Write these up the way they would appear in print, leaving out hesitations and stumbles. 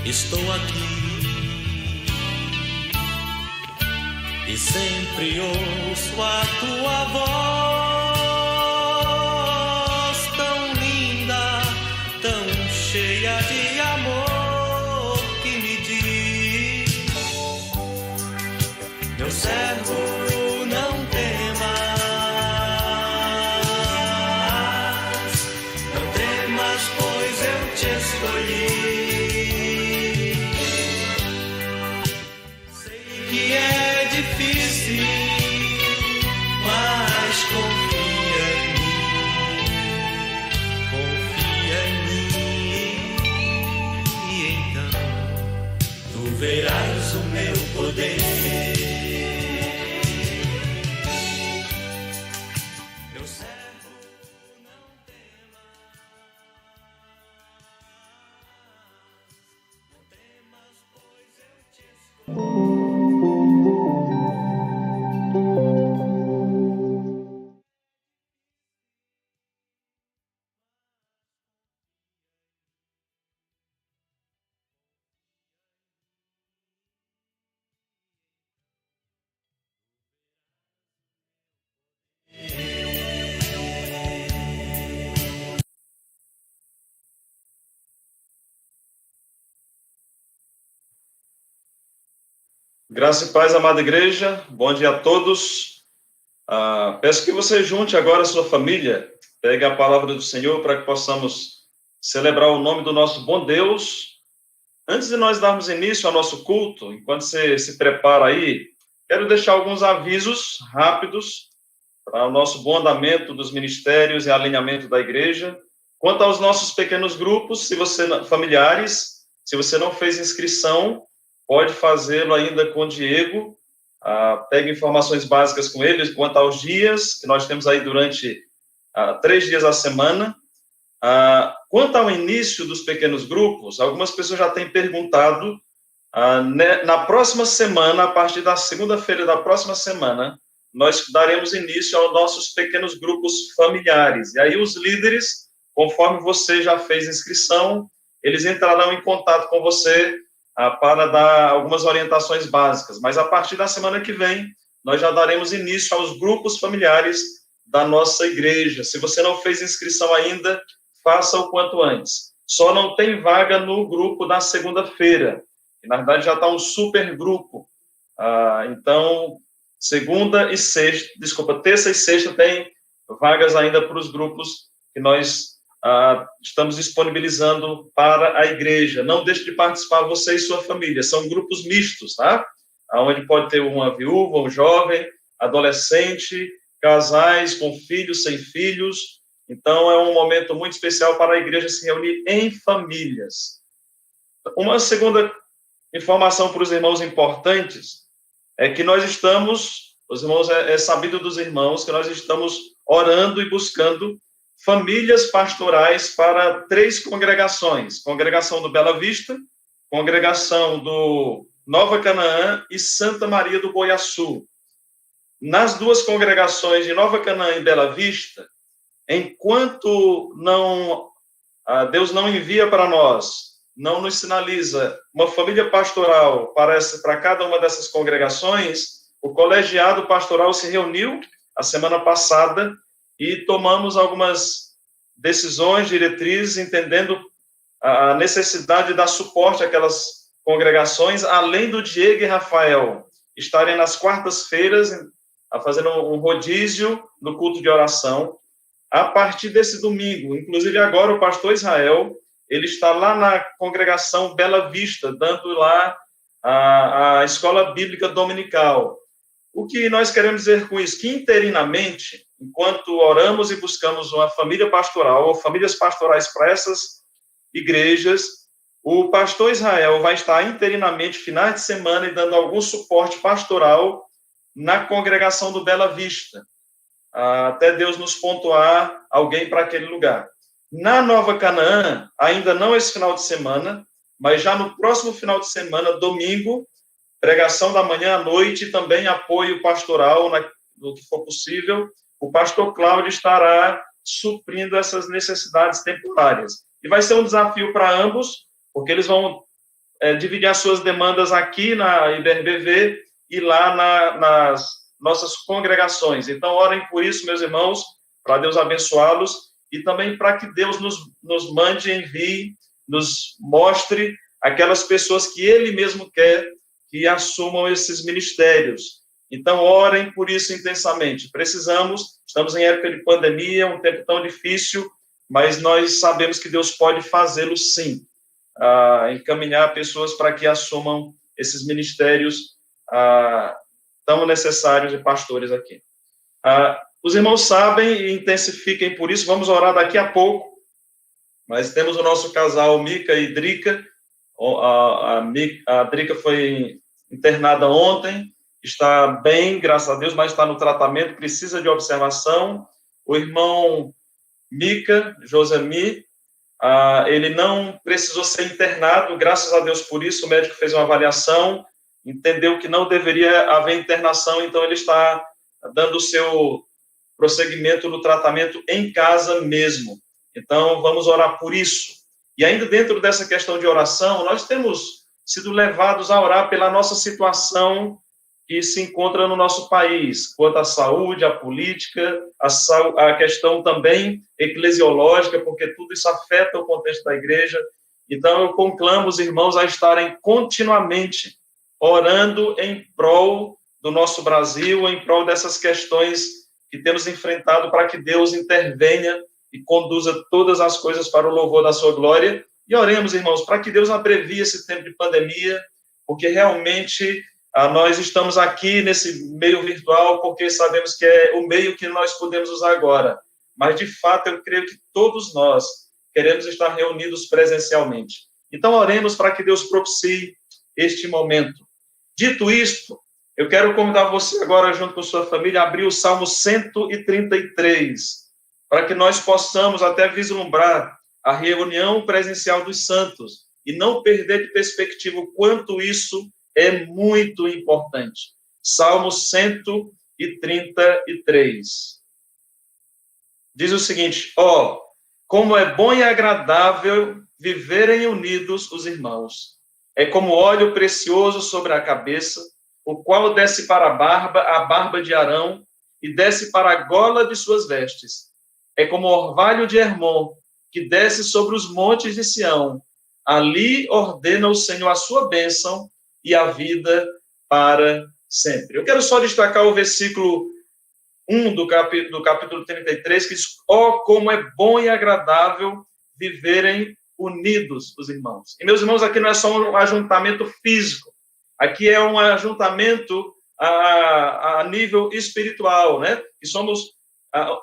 estou aqui e sempre ouço a tua voz tão linda, tão cheia de amor, que me diz: meu servo, não temas, não temas, pois eu te escolhi. Que é difícil, mas confia em mim, e então tu verás o meu poder. Meu servo, não temas, pois eu te escolhi. Graça e paz, amada igreja, bom dia a todos. Peço que você junte agora a sua família, pegue a palavra do Senhor para que possamos celebrar o nome do nosso bom Deus. Antes de nós darmos início ao nosso culto, enquanto você se prepara aí, quero deixar alguns avisos rápidos para o nosso bom andamento dos ministérios e alinhamento da igreja. Quanto aos nossos pequenos grupos, familiares, se você não fez inscrição, pode fazê-lo ainda com o Diego. Pegue informações básicas com ele quanto aos dias, que nós temos aí durante 3 dias a semana. Quanto ao início dos pequenos grupos, algumas pessoas já têm perguntado, na próxima semana, a partir da segunda-feira da próxima semana, nós daremos início aos nossos pequenos grupos familiares. E aí os líderes, conforme você já fez inscrição, eles entrarão em contato com você para dar algumas orientações básicas. Mas a partir da semana que vem, nós já daremos início aos grupos familiares da nossa igreja. Se você não fez inscrição ainda, faça o quanto antes. Só não tem vaga no grupo da segunda-feira. Na verdade, já está um super grupo. Então, terça e sexta tem vagas ainda para os grupos que nós estamos disponibilizando para a igreja. Não deixe de participar, você e sua família. São grupos mistos, tá? Onde pode ter uma viúva, um jovem, adolescente, casais com filhos, sem filhos. Então, é um momento muito especial para a igreja se reunir em famílias. Uma segunda informação para os irmãos importantes é que nós estamos, os irmãos, é sabido dos irmãos, que nós estamos orando e buscando famílias pastorais para 3 congregações. Congregação do Bela Vista, congregação do Nova Canaã e Santa Maria do Boiaçu. Nas 2 congregações de Nova Canaã e Bela Vista, enquanto Deus não envia para nós, não nos sinaliza uma família pastoral para cada uma dessas congregações, o colegiado pastoral se reuniu a semana passada e tomamos algumas decisões, diretrizes, entendendo a necessidade de dar suporte àquelas congregações, além do Diego e Rafael estarem nas quartas-feiras fazendo um rodízio no culto de oração. A partir desse domingo, inclusive agora o pastor Israel, ele está lá na congregação Bela Vista, dando lá a escola bíblica dominical. O que nós queremos dizer com isso? Que interinamente, enquanto oramos e buscamos uma família pastoral, ou famílias pastorais para essas igrejas, o pastor Israel vai estar interinamente, finais de semana, e dando algum suporte pastoral na congregação do Bela Vista, até Deus nos pontuar alguém para aquele lugar. Na Nova Canaã, ainda não esse final de semana, mas já no próximo final de semana, domingo, pregação da manhã à noite e também apoio pastoral no que for possível. O pastor Cláudio estará suprindo essas necessidades temporárias. E vai ser um desafio para ambos, porque eles vão dividir as suas demandas aqui na IBRBV e lá nas nossas congregações. Então, orem por isso, meus irmãos, para Deus abençoá-los e também para que Deus nos mande, envie, nos mostre aquelas pessoas que Ele mesmo quer que assumam esses ministérios. Então, orem por isso intensamente. Estamos em época de pandemia, um tempo tão difícil, mas nós sabemos que Deus pode fazê-lo sim, encaminhar pessoas para que assumam esses ministérios tão necessários de pastores aqui. Os irmãos sabem e intensifiquem por isso, vamos orar daqui a pouco, mas temos o nosso casal Mica e Drica. A Drica foi internada ontem, está bem, graças a Deus, mas está no tratamento, precisa de observação. O irmão Mica, Josemi, ele não precisou ser internado, graças a Deus por isso, o médico fez uma avaliação, entendeu que não deveria haver internação, então ele está dando o seu prosseguimento no tratamento em casa mesmo. Então, vamos orar por isso. E ainda dentro dessa questão de oração, nós temos sido levados a orar pela nossa situação que se encontra no nosso país, quanto à saúde, à política, a questão também eclesiológica, porque tudo isso afeta o contexto da igreja. Então, eu conclamo os irmãos a estarem continuamente orando em prol do nosso Brasil, em prol dessas questões que temos enfrentado, para que Deus intervenha e conduza todas as coisas para o louvor da sua glória. E oremos, irmãos, para que Deus abrevie esse tempo de pandemia, porque realmente nós estamos aqui nesse meio virtual, porque sabemos que é o meio que nós podemos usar agora. Mas, de fato, eu creio que todos nós queremos estar reunidos presencialmente. Então, oremos para que Deus propicie este momento. Dito isto, eu quero convidar você agora, junto com sua família, a abrir o Salmo 133, para que nós possamos até vislumbrar a reunião presencial dos santos e não perder de perspectiva o quanto isso é muito importante. Salmo 133. Diz o seguinte: como é bom e agradável viverem unidos os irmãos. É como óleo precioso sobre a cabeça, o qual desce para a barba de Arão, e desce para a gola de suas vestes. É como orvalho de Hermon, que desce sobre os montes de Sião. Ali ordena o Senhor a sua bênção e a vida para sempre. Eu quero só destacar o versículo 1 do capítulo 33, que diz: como é bom e agradável viverem unidos os irmãos. E, meus irmãos, aqui não é só um ajuntamento físico, aqui é um ajuntamento a nível espiritual, né? Que somos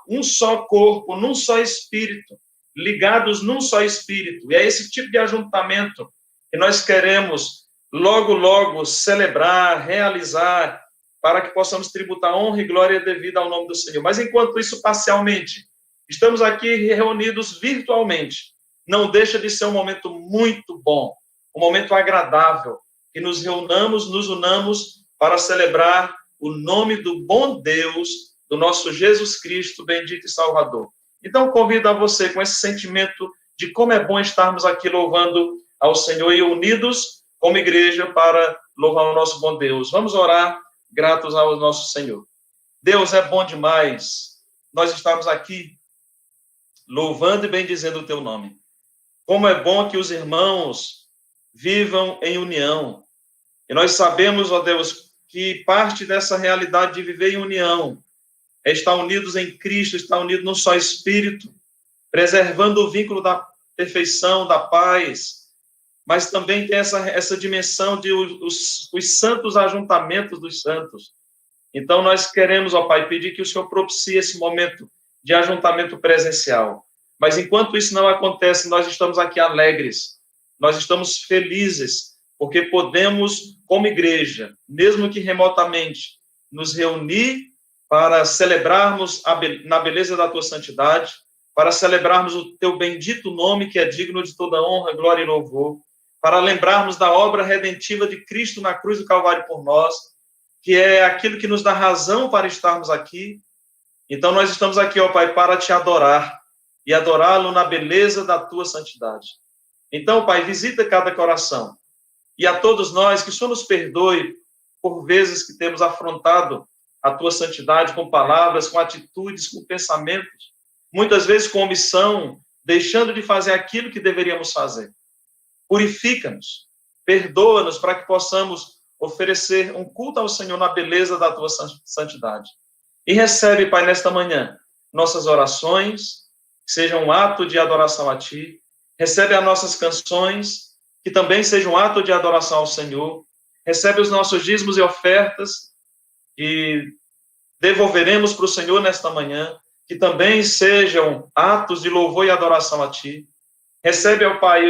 um só corpo, num só espírito, ligados num só espírito. E é esse tipo de ajuntamento que nós queremos logo, logo celebrar, realizar, para que possamos tributar honra e glória devida ao nome do Senhor. Mas, enquanto isso, parcialmente, estamos aqui reunidos virtualmente. Não deixa de ser um momento muito bom, um momento agradável, que nos reunamos, nos unamos para celebrar o nome do bom Deus, do nosso Jesus Cristo, bendito e Salvador. Então, convido a você com esse sentimento de como é bom estarmos aqui louvando ao Senhor e unidos como igreja para louvar o nosso bom Deus. Vamos orar gratos ao nosso Senhor. Deus, é bom demais nós estarmos aqui louvando e bendizendo o teu nome. Como é bom que os irmãos vivam em união. E nós sabemos, ó Deus, que parte dessa realidade de viver em união é estar unidos em Cristo, estar unidos num só Espírito, preservando o vínculo da perfeição, da paz, mas também tem essa dimensão de os santos ajuntamentos dos santos. Então, nós queremos, ó Pai, pedir que o Senhor propicie esse momento de ajuntamento presencial. Mas, enquanto isso não acontece, nós estamos aqui alegres, nós estamos felizes, porque podemos, como igreja, mesmo que remotamente, nos reunir para celebrarmos na beleza da tua santidade, para celebrarmos o teu bendito nome, que é digno de toda honra, glória e louvor, para lembrarmos da obra redentiva de Cristo na cruz do Calvário por nós, que é aquilo que nos dá razão para estarmos aqui. Então, nós estamos aqui, ó Pai, para te adorar e adorá-lo na beleza da tua santidade. Então, Pai, visita cada coração E a todos nós, que o Senhor nos perdoe por vezes que temos afrontado a tua santidade com palavras, com atitudes, com pensamentos, muitas vezes com omissão, deixando de fazer aquilo que deveríamos fazer. Purifica-nos, perdoa-nos para que possamos oferecer um culto ao Senhor na beleza da tua santidade. E recebe, Pai, nesta manhã, nossas orações, que sejam um ato de adoração a Ti. Recebe as nossas canções, que também sejam um ato de adoração ao Senhor. Recebe os nossos dízimos e ofertas, e devolveremos para o Senhor nesta manhã, que também sejam atos de louvor e adoração a Ti. Recebe, ó Pai,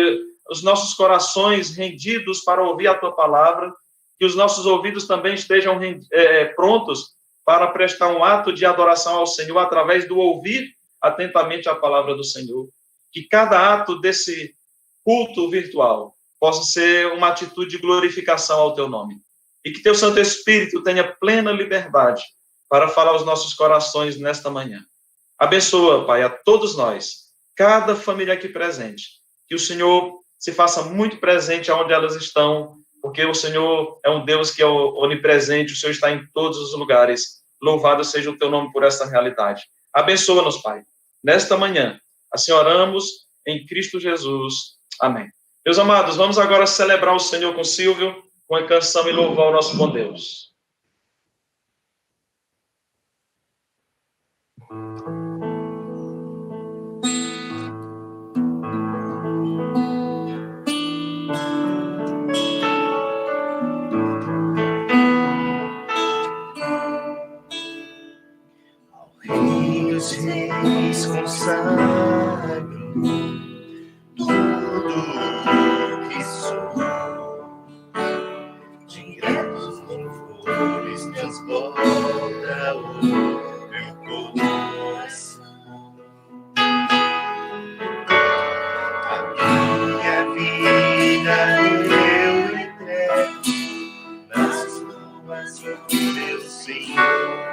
os nossos corações rendidos para ouvir a Tua palavra, que os nossos ouvidos também estejam prontos para prestar um ato de adoração ao Senhor através do ouvir atentamente a palavra do Senhor. Que cada ato desse culto virtual possa ser uma atitude de glorificação ao Teu nome. E que Teu Santo Espírito tenha plena liberdade para falar aos nossos corações nesta manhã. Abençoa, Pai, a todos nós, cada família aqui presente. Que o Senhor se faça muito presente onde elas estão, porque o Senhor é um Deus que é onipresente, o Senhor está em todos os lugares. Louvado seja o Teu nome por essa realidade. Abençoa-nos, Pai. Nesta manhã, assim oramos em Cristo Jesus. Amém. Meus amados, vamos agora celebrar o Senhor com Silvio, com a canção e louvar o nosso bom Deus. Os reis consagro tudo que sou, diretos louvores transborda o meu coração. A minha vida eu entrego nas tuas mãos, meu Senhor.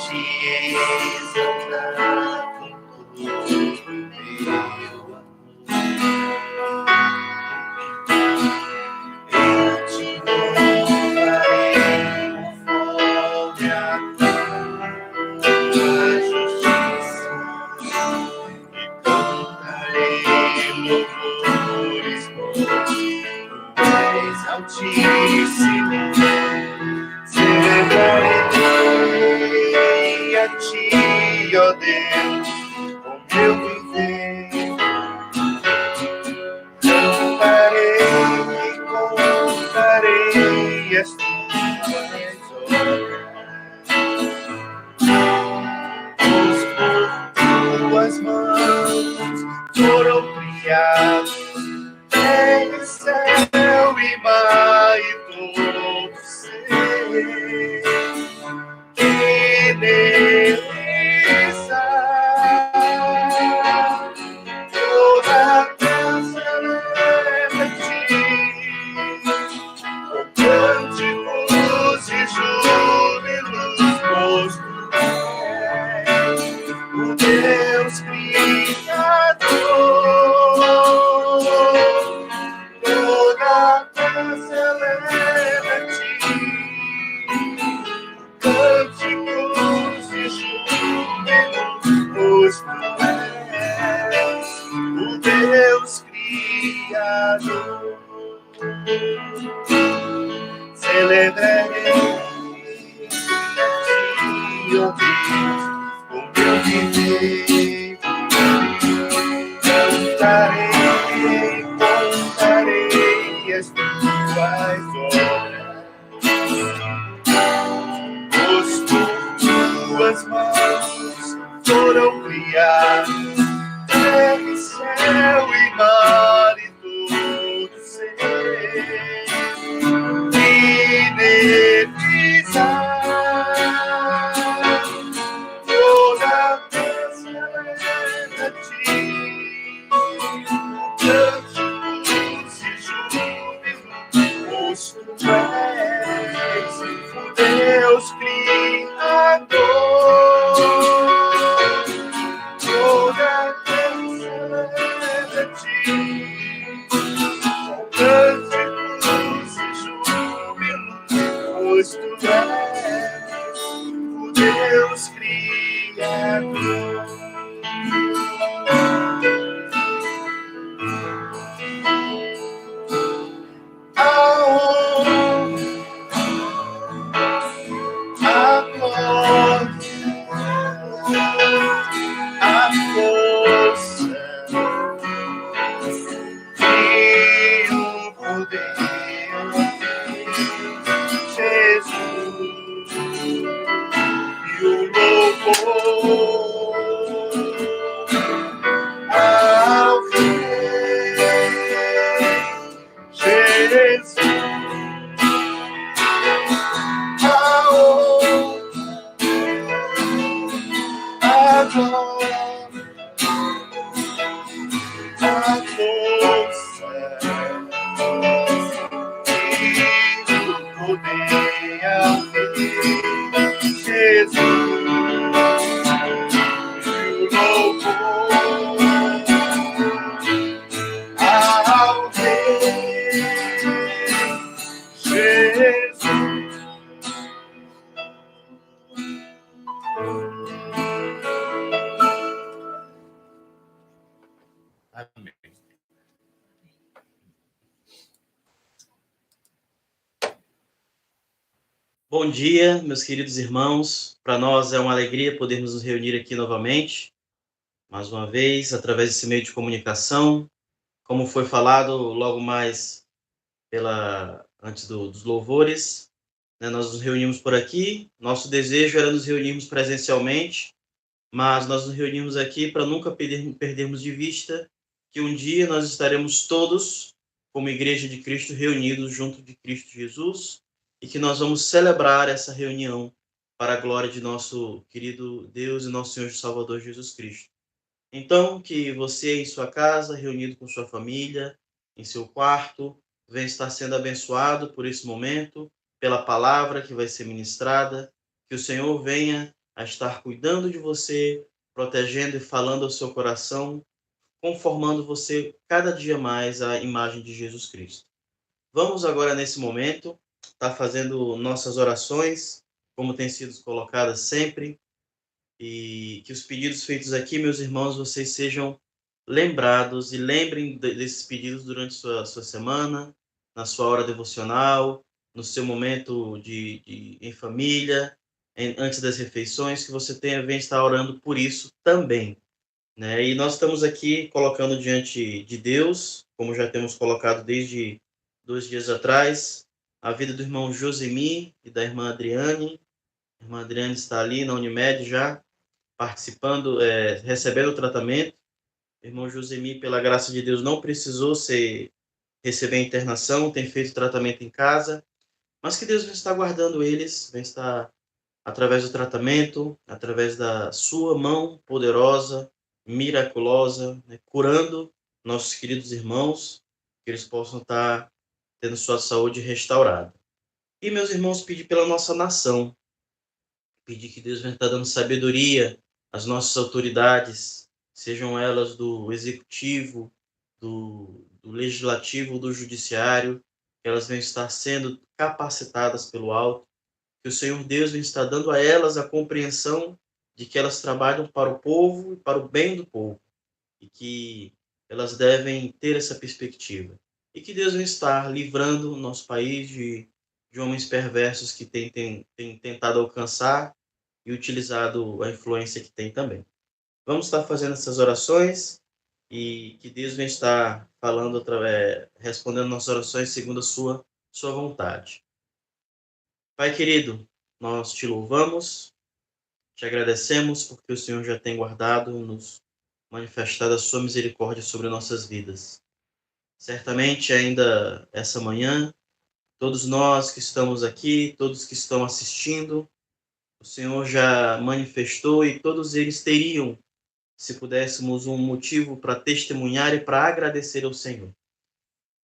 Te exaltar com todo o meu amor. Eu te louvarei conforme a tua justiça e cantarei louvores bons. Tu és altíssimo, celebrarei a Ti, ó Deus, com meu viver. Cantarei e contarei as Tuas obras. Por Tuas mãos foram criados terra, céu e mar e todo ser. Que beleza, toda graça leva a Ti, com cânticos e júbilos, pois Tu és o Deus Criador. Toda graça leva a Ti, cânticos e júbilos, Tu és o Deus Criador. Celebrarei a Ti, ó Deus, com meu viver. Cantarei, contarei as Tuas obras. Tuas mãos foram criados terra e céu e mar e todo ser. E beleza, toda graça leva a Ti, cânticos e júbilos, Tu és o Deus Criador. Toda Jesus, e o louvor ao Rei Jesus, a honra, a glória, a força e o poder ao Rei Jesus, e o louvor ao Rei Jesus. Amém. Bom dia, meus queridos irmãos. Para nós é uma alegria podermos nos reunir aqui novamente, mais uma vez, através desse meio de comunicação. Como foi falado logo mais antes dos louvores, né, nós nos reunimos por aqui. Nosso desejo era nos reunirmos presencialmente, mas nós nos reunimos aqui para nunca perdermos de vista que um dia nós estaremos todos, como Igreja de Cristo, reunidos junto de Cristo Jesus, e que nós vamos celebrar essa reunião para a glória de nosso querido Deus e nosso Senhor e Salvador Jesus Cristo. Então, que você em sua casa, reunido com sua família, em seu quarto, venha estar sendo abençoado por esse momento, pela palavra que vai ser ministrada, que o Senhor venha a estar cuidando de você, protegendo e falando ao seu coração, conformando você cada dia mais à imagem de Jesus Cristo. Vamos agora, nesse momento, estar fazendo nossas orações, como tem sido colocadas sempre, e que os pedidos feitos aqui, meus irmãos, vocês sejam lembrados e lembrem desses pedidos durante sua semana, na sua hora devocional, no seu momento em família, antes das refeições, que você venha estar orando por isso também, né? E nós estamos aqui colocando diante de Deus, como já temos colocado desde 2 dias atrás, a vida do irmão Josemi e da irmã Adriane. A irmã Adriane está ali na Unimed já, participando, recebendo o tratamento. O irmão Josemi, pela graça de Deus, não precisou receber a internação, tem feito tratamento em casa, mas que Deus vai estar guardando eles, vai estar, através do tratamento, através da sua mão poderosa, miraculosa, né, curando nossos queridos irmãos, que eles possam estar tendo sua saúde restaurada. E, meus irmãos, pedir pela nossa nação, pedir que Deus venha estar dando sabedoria às nossas autoridades, sejam elas do executivo, do legislativo, do judiciário, que elas venham estar sendo capacitadas pelo alto, que o Senhor Deus venha estar dando a elas a compreensão de que elas trabalham para o povo e para o bem do povo, e que elas devem ter essa perspectiva. E que Deus venha estar livrando o nosso país de homens perversos que têm tentado alcançar e utilizado a influência que tem também. Vamos estar fazendo essas orações e que Deus venha estar falando, respondendo nossas orações segundo a sua vontade. Pai querido, nós te louvamos, te agradecemos porque o Senhor já tem guardado e nos manifestado a sua misericórdia sobre nossas vidas. Certamente ainda essa manhã, todos nós que estamos aqui, todos que estão assistindo, o Senhor já manifestou e todos eles teriam, se pudéssemos, um motivo para testemunhar e para agradecer ao Senhor.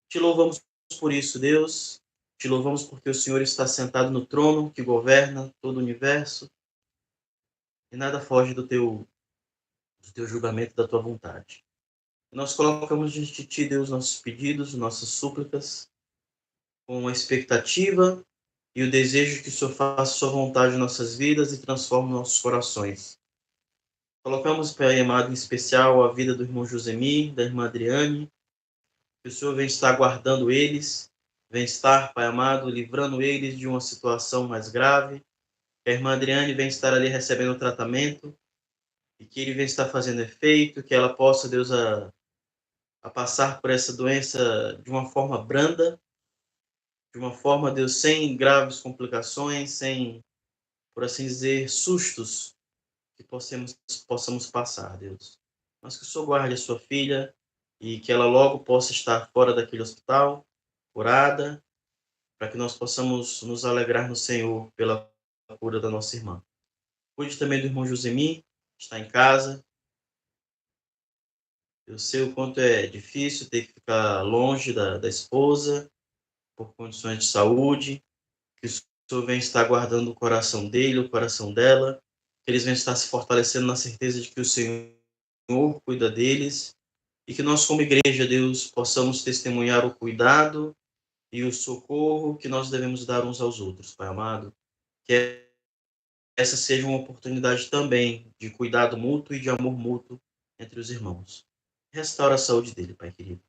Te louvamos por isso, Deus. Te louvamos porque o Senhor está sentado no trono que governa todo o universo e nada foge do teu julgamento, da tua vontade. Nós colocamos diante de Ti, Deus, nossos pedidos, nossas súplicas, com a expectativa e o desejo que o Senhor faça sua vontade em nossas vidas e transforme nossos corações. Colocamos, Pai amado, em especial a vida do irmão Josemi, da irmã Adriane, que o Senhor vem estar guardando eles, vem estar, Pai amado, livrando eles de uma situação mais grave, que a irmã Adriane vem estar ali recebendo o tratamento, e que ele vem estar fazendo efeito, que ela possa, Deus, a passar por essa doença de uma forma branda, uma forma, Deus, sem graves complicações, sem, por assim dizer, sustos que possamos passar, Deus. Mas que o Senhor guarde a sua filha e que ela logo possa estar fora daquele hospital, curada, para que nós possamos nos alegrar no Senhor pela cura da nossa irmã. Cuide também do irmão Josemi, que está em casa. Eu sei o quanto é difícil ter que ficar longe da esposa, por condições de saúde, que o Senhor venha estar guardando o coração dele, o coração dela, que eles venham estar se fortalecendo na certeza de que o Senhor cuida deles, e que nós, como igreja, Deus, possamos testemunhar o cuidado e o socorro que nós devemos dar uns aos outros, Pai amado. Que essa seja uma oportunidade também de cuidado mútuo e de amor mútuo entre os irmãos. Restaura a saúde dele, Pai querido.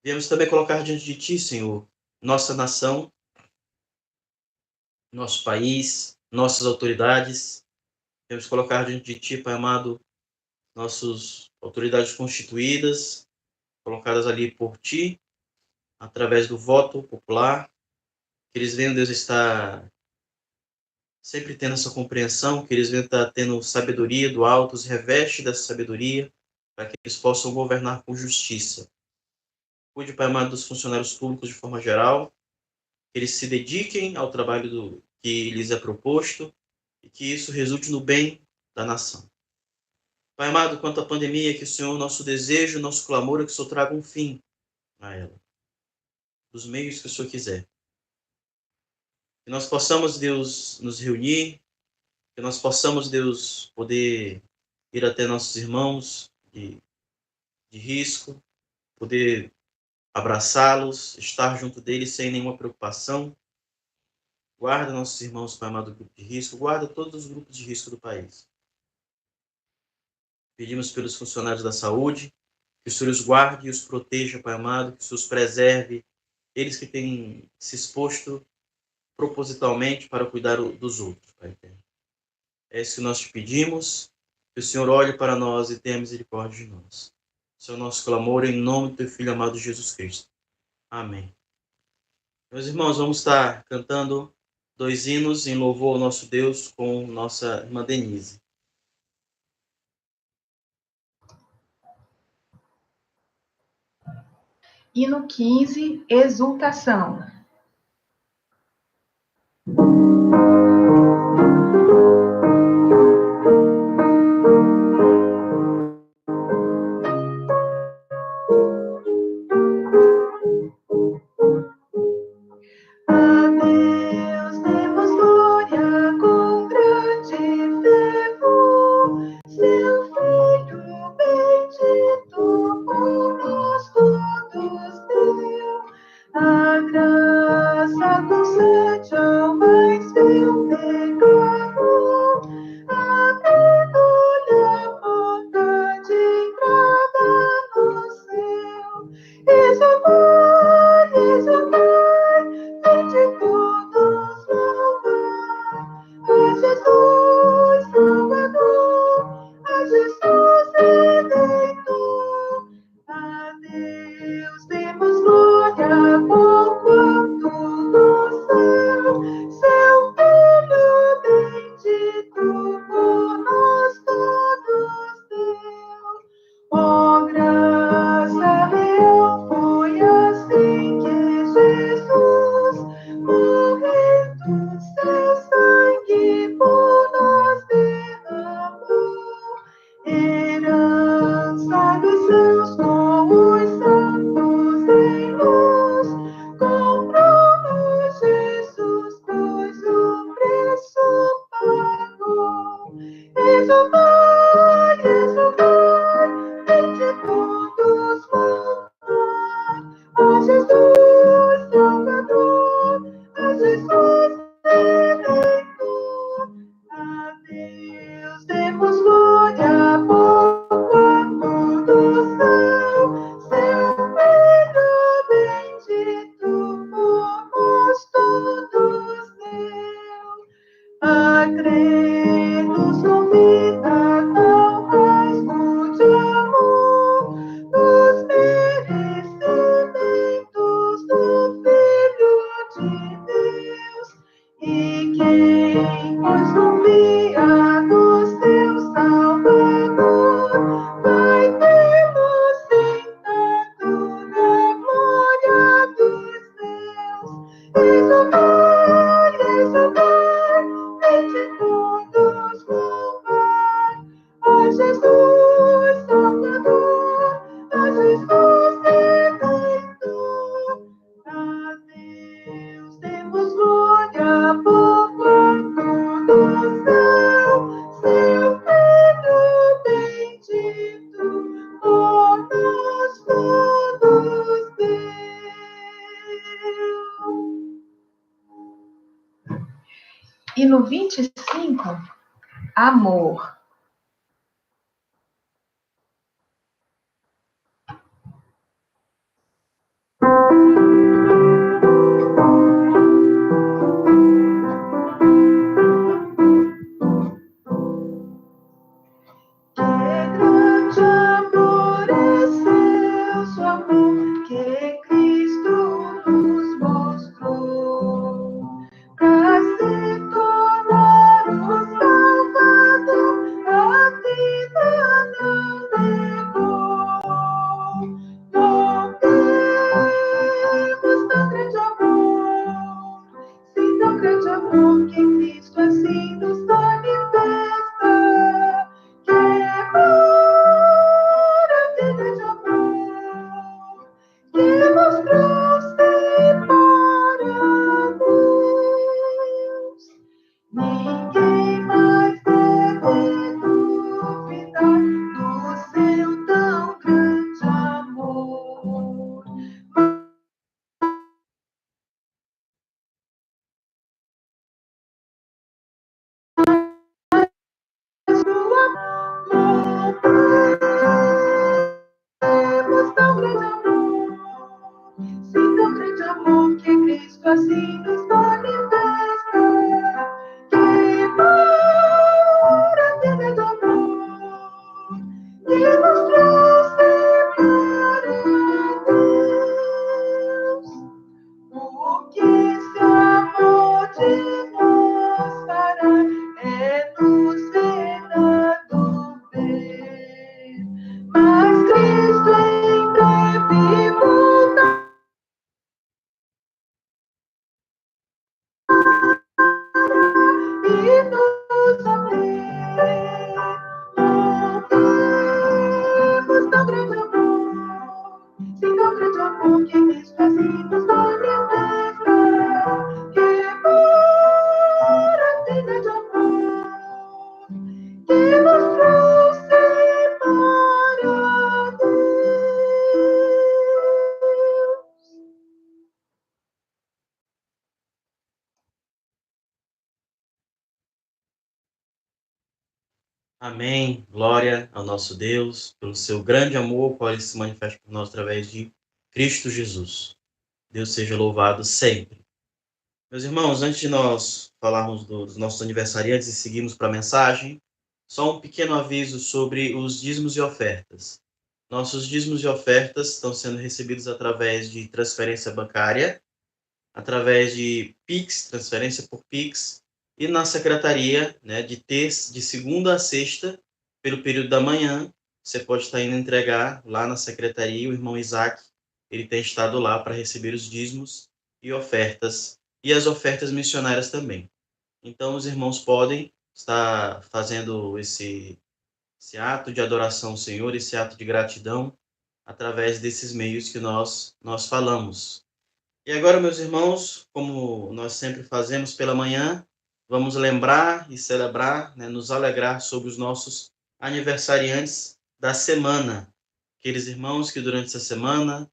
Viemos também colocar diante de Ti, Senhor, nossa nação, nosso país, nossas autoridades. Viemos colocar diante de Ti, Pai amado, nossas autoridades constituídas, colocadas ali por Ti, através do voto popular. Que eles venham, Deus, estar sempre tendo essa compreensão, que eles venham estar tendo sabedoria do alto, os reveste dessa sabedoria, para que eles possam governar com justiça. Cuide, Pai amado, dos funcionários públicos de forma geral, que eles se dediquem ao trabalho que lhes é proposto e que isso resulte no bem da nação. Pai amado, quanto à pandemia, que o Senhor, nosso desejo, nosso clamor é que o Senhor traga um fim a ela, dos meios que o Senhor quiser. Que nós possamos, Deus, nos reunir, que nós possamos, Deus, poder ir até nossos irmãos de risco, poder abraçá-los, estar junto deles sem nenhuma preocupação. Guarda nossos irmãos, Pai amado, do grupo de risco, guarda todos os grupos de risco do país. Pedimos pelos funcionários da saúde, que o Senhor os guarde e os proteja, Pai amado, que o Senhor os preserve, eles que têm se exposto propositalmente para cuidar dos outros, Pai eterno. É isso que nós te pedimos, que o Senhor olhe para nós e tenha misericórdia de nós. Esse é o nosso clamor em nome do teu Filho amado Jesus Cristo. Amém. Meus irmãos, vamos estar cantando 2 hinos em louvor ao nosso Deus com nossa irmã Denise. Hino 15, Exultação. Agrada E no 25, amor. Amém. Glória ao nosso Deus, pelo seu grande amor, qual ele se manifesta por nós através de Cristo Jesus. Deus seja louvado sempre. Meus irmãos, antes de nós falarmos dos nossos aniversariantes e seguirmos para a mensagem, só um pequeno aviso sobre os dízimos e ofertas. Nossos dízimos e ofertas estão sendo recebidos através de transferência bancária, através de Pix, transferência por Pix, e na secretaria, né, de segunda a sexta, pelo período da manhã, você pode estar indo entregar lá na secretaria, o irmão Isaac, ele tem estado lá para receber os dízimos e ofertas, e as ofertas missionárias também. Então, os irmãos podem estar fazendo esse ato de adoração ao Senhor, esse ato de gratidão, através desses meios que nós falamos. E agora, meus irmãos, como nós sempre fazemos pela manhã, vamos lembrar e celebrar, né, nos alegrar sobre os nossos aniversariantes da semana. Aqueles irmãos que durante essa semana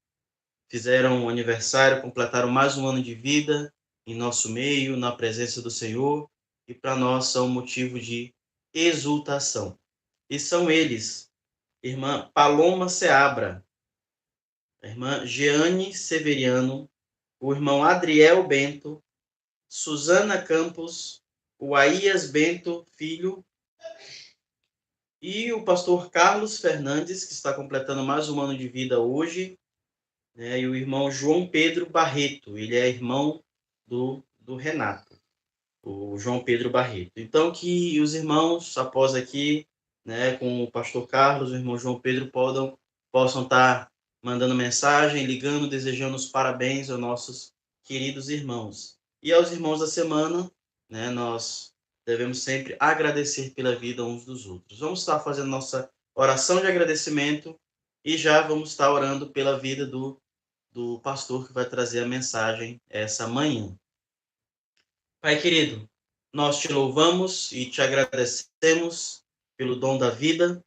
fizeram um aniversário, completaram mais um ano de vida em nosso meio, na presença do Senhor, e para nós são motivo de exultação. E são eles, irmã Paloma Seabra, a irmã Jeane Severiano, o irmão Adriel Bento, Suzana Campos, o Aías Bento Filho e o pastor Carlos Fernandes, que está completando mais um ano de vida hoje, né, e o irmão João Pedro Barreto, ele é irmão do Renato, o João Pedro Barreto. Então, que os irmãos, após aqui, né, com o pastor Carlos, o irmão João Pedro, possam estar mandando mensagem, ligando, desejando os parabéns aos nossos queridos irmãos. E aos irmãos da semana, né, nós devemos sempre agradecer pela vida uns dos outros. Vamos estar fazendo nossa oração de agradecimento e já vamos estar orando pela vida do pastor que vai trazer a mensagem essa manhã. Pai querido, nós te louvamos e te agradecemos pelo dom da vida,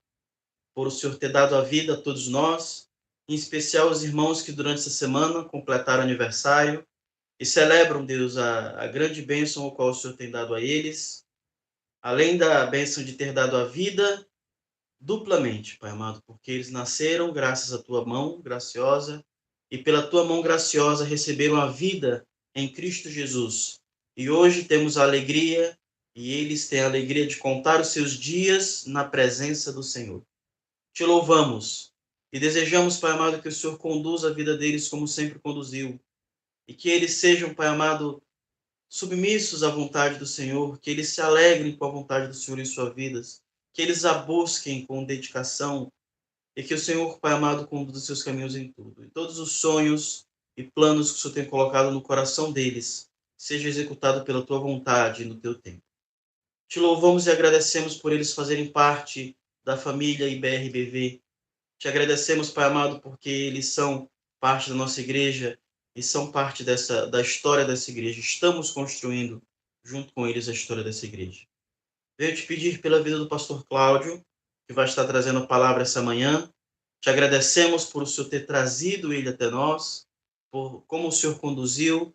por o Senhor ter dado a vida a todos nós, em especial os irmãos que durante essa semana completaram aniversário, e celebram, Deus, a grande bênção ao qual o Senhor tem dado a eles, além da bênção de ter dado a vida duplamente, Pai amado, porque eles nasceram graças à tua mão graciosa e pela tua mão graciosa receberam a vida em Cristo Jesus. E hoje temos a alegria, e eles têm a alegria de contar os seus dias na presença do Senhor. Te louvamos e desejamos, Pai amado, que o Senhor conduza a vida deles como sempre conduziu, e que eles sejam, Pai amado, submissos à vontade do Senhor, que eles se alegrem com a vontade do Senhor em suas vidas, que eles a busquem com dedicação, e que o Senhor, Pai amado, conduza seus caminhos em tudo. E todos os sonhos e planos que o Senhor tem colocado no coração deles, seja executado pela tua vontade e no teu tempo. Te louvamos e agradecemos por eles fazerem parte da família IBRBV. Te agradecemos, Pai amado, porque eles são parte da nossa igreja e são parte da história dessa igreja. Estamos construindo, junto com eles, a história dessa igreja. Venho te pedir pela vida do pastor Cláudio, que vai estar trazendo a palavra essa manhã. Te agradecemos por o Senhor ter trazido ele até nós, por como o Senhor conduziu,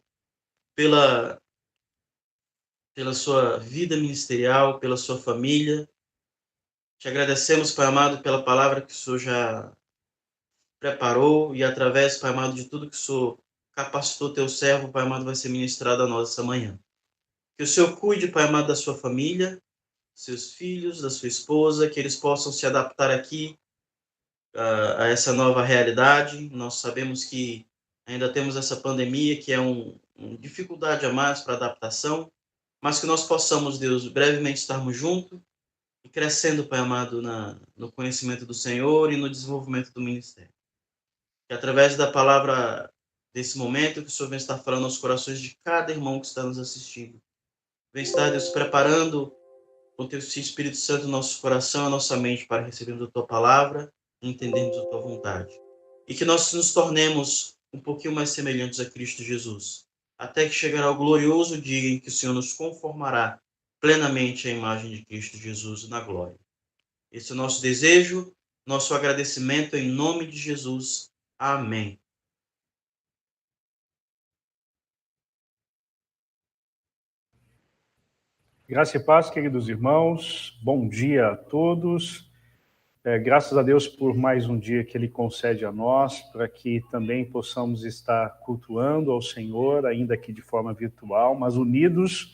pela sua vida ministerial, pela sua família. Te agradecemos, Pai amado, pela palavra que o Senhor já preparou e através, Pai amado, de tudo que o Senhor capacitou teu servo, Pai amado, vai ser ministrado a nós essa manhã. Que o Senhor cuide, Pai amado, da sua família, seus filhos, da sua esposa, que eles possam se adaptar aqui a essa nova realidade. Nós sabemos que ainda temos essa pandemia, que é uma dificuldade a mais para adaptação, mas que nós possamos, Deus, brevemente estarmos juntos e crescendo, Pai amado, no conhecimento do Senhor e no desenvolvimento do ministério. Que através da palavra desse momento, que o Senhor vem estar falando aos corações de cada irmão que está nos assistindo. Vem estar, Deus, preparando com o teu Espírito Santo nosso coração e nossa mente para recebermos a tua palavra e entendermos a tua vontade. E que nós nos tornemos um pouquinho mais semelhantes a Cristo Jesus, até que chegará o glorioso dia em que o Senhor nos conformará plenamente à imagem de Cristo Jesus na glória. Esse é o nosso desejo, nosso agradecimento em nome de Jesus. Amém. Graça e paz, queridos irmãos. Bom dia a todos. Graças a Deus por mais um dia que Ele concede a nós, para que também possamos estar cultuando ao Senhor, ainda que de forma virtual, mas unidos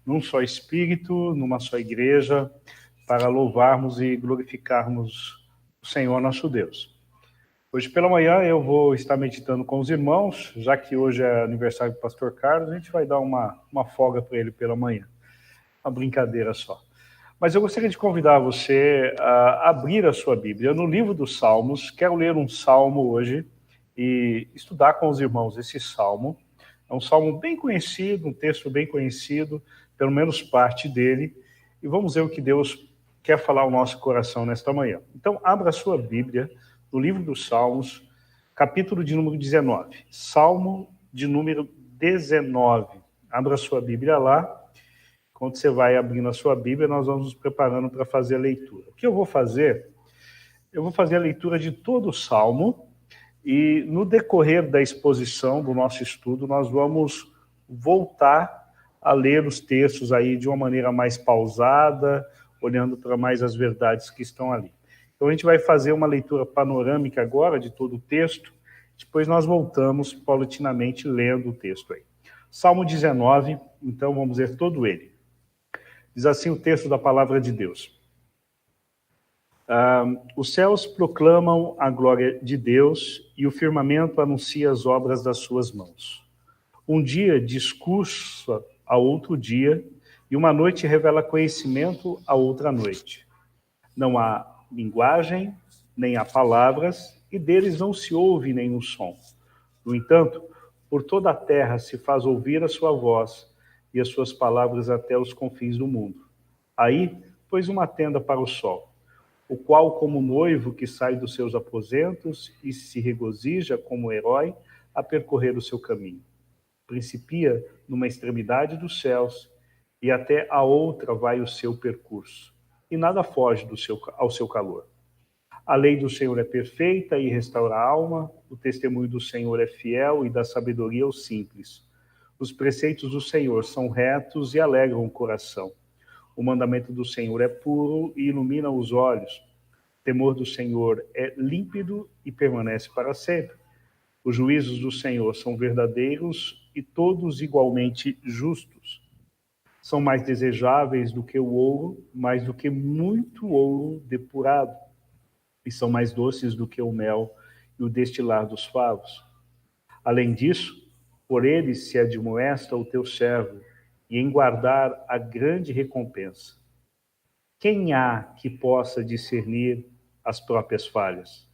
num só Espírito, numa só igreja, para louvarmos e glorificarmos o Senhor nosso Deus. Hoje pela manhã eu vou estar meditando com os irmãos, já que hoje é aniversário do pastor Carlos, a gente vai dar uma folga para ele pela manhã. Uma brincadeira só. Mas eu gostaria de convidar você a abrir a sua Bíblia no livro dos Salmos. Quero ler um salmo hoje e estudar com os irmãos esse salmo. É um salmo bem conhecido, um texto bem conhecido, pelo menos parte dele, e vamos ver o que Deus quer falar ao nosso coração nesta manhã. Então, abra a sua Bíblia no livro dos Salmos, capítulo de número 19. Salmo de número 19. Abra a sua Bíblia lá. Quando você vai abrindo a sua Bíblia, nós vamos nos preparando para fazer a leitura. O que eu vou fazer? Eu vou fazer a leitura de todo o Salmo e no decorrer da exposição do nosso estudo, nós vamos voltar a ler os textos aí de uma maneira mais pausada, olhando para mais as verdades que estão ali. Então a gente vai fazer uma leitura panorâmica agora de todo o texto, depois nós voltamos paulatinamente lendo o texto aí. Salmo 19, então vamos ler todo ele. Diz assim o texto da palavra de Deus. Os céus proclamam a glória de Deus e o firmamento anuncia as obras das suas mãos. Um dia discursa a outro dia e uma noite revela conhecimento a outra noite. Não há linguagem, nem há palavras, e deles não se ouve nenhum som. No entanto, por toda a terra se faz ouvir a sua voz e as suas palavras até os confins do mundo. Aí, pôs uma tenda para o sol, o qual, como noivo que sai dos seus aposentos e se regozija como herói a percorrer o seu caminho. Principia numa extremidade dos céus e até a outra vai o seu percurso, e nada foge ao seu calor. A lei do Senhor é perfeita e restaura a alma, o testemunho do Senhor é fiel e dá sabedoria aos simples. Os preceitos do Senhor são retos e alegram o coração. O mandamento do Senhor é puro e ilumina os olhos. O temor do Senhor é límpido e permanece para sempre. Os juízos do Senhor são verdadeiros e todos igualmente justos. São mais desejáveis do que o ouro, mais do que muito ouro depurado. E são mais doces do que o mel e o destilar dos favos. Além disso, por eles se admoesta o teu servo, e em guardar a grande recompensa. Quem há que possa discernir as próprias falhas?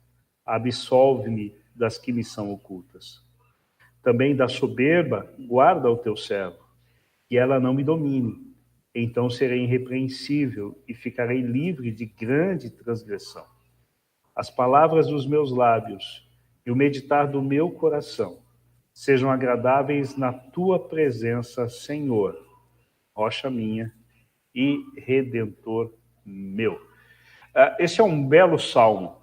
Absolve-me das que me são ocultas. Também da soberba guarda o teu servo, que ela não me domine. Então serei irrepreensível e ficarei livre de grande transgressão. As palavras dos meus lábios e o meditar do meu coração sejam agradáveis na tua presença, Senhor, rocha minha e redentor meu. Esse é um belo salmo.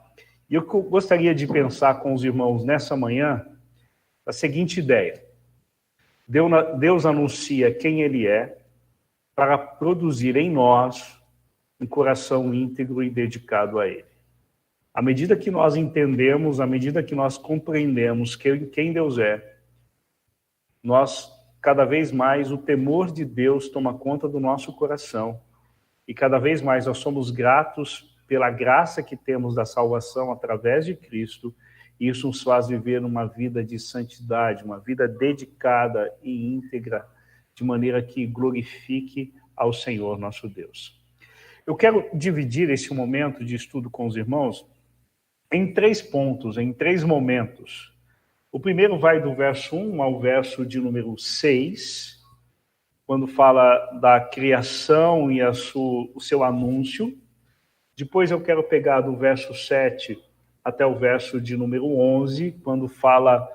E eu gostaria de pensar com os irmãos nessa manhã a seguinte ideia. Deus anuncia quem Ele é para produzir em nós um coração íntegro e dedicado a Ele. À medida que nós entendemos, à medida que nós compreendemos quem Deus é, nós, cada vez mais, o temor de Deus toma conta do nosso coração e cada vez mais nós somos gratos pela graça que temos da salvação através de Cristo, e isso nos faz viver uma vida de santidade, uma vida dedicada e íntegra, de maneira que glorifique ao Senhor nosso Deus. Eu quero dividir esse momento de estudo com os irmãos em 3 pontos, em 3 momentos. O primeiro vai do verso 1 ao verso de número 6, quando fala da criação e o seu anúncio. Depois eu quero pegar do verso 7 até o verso de número 11, quando fala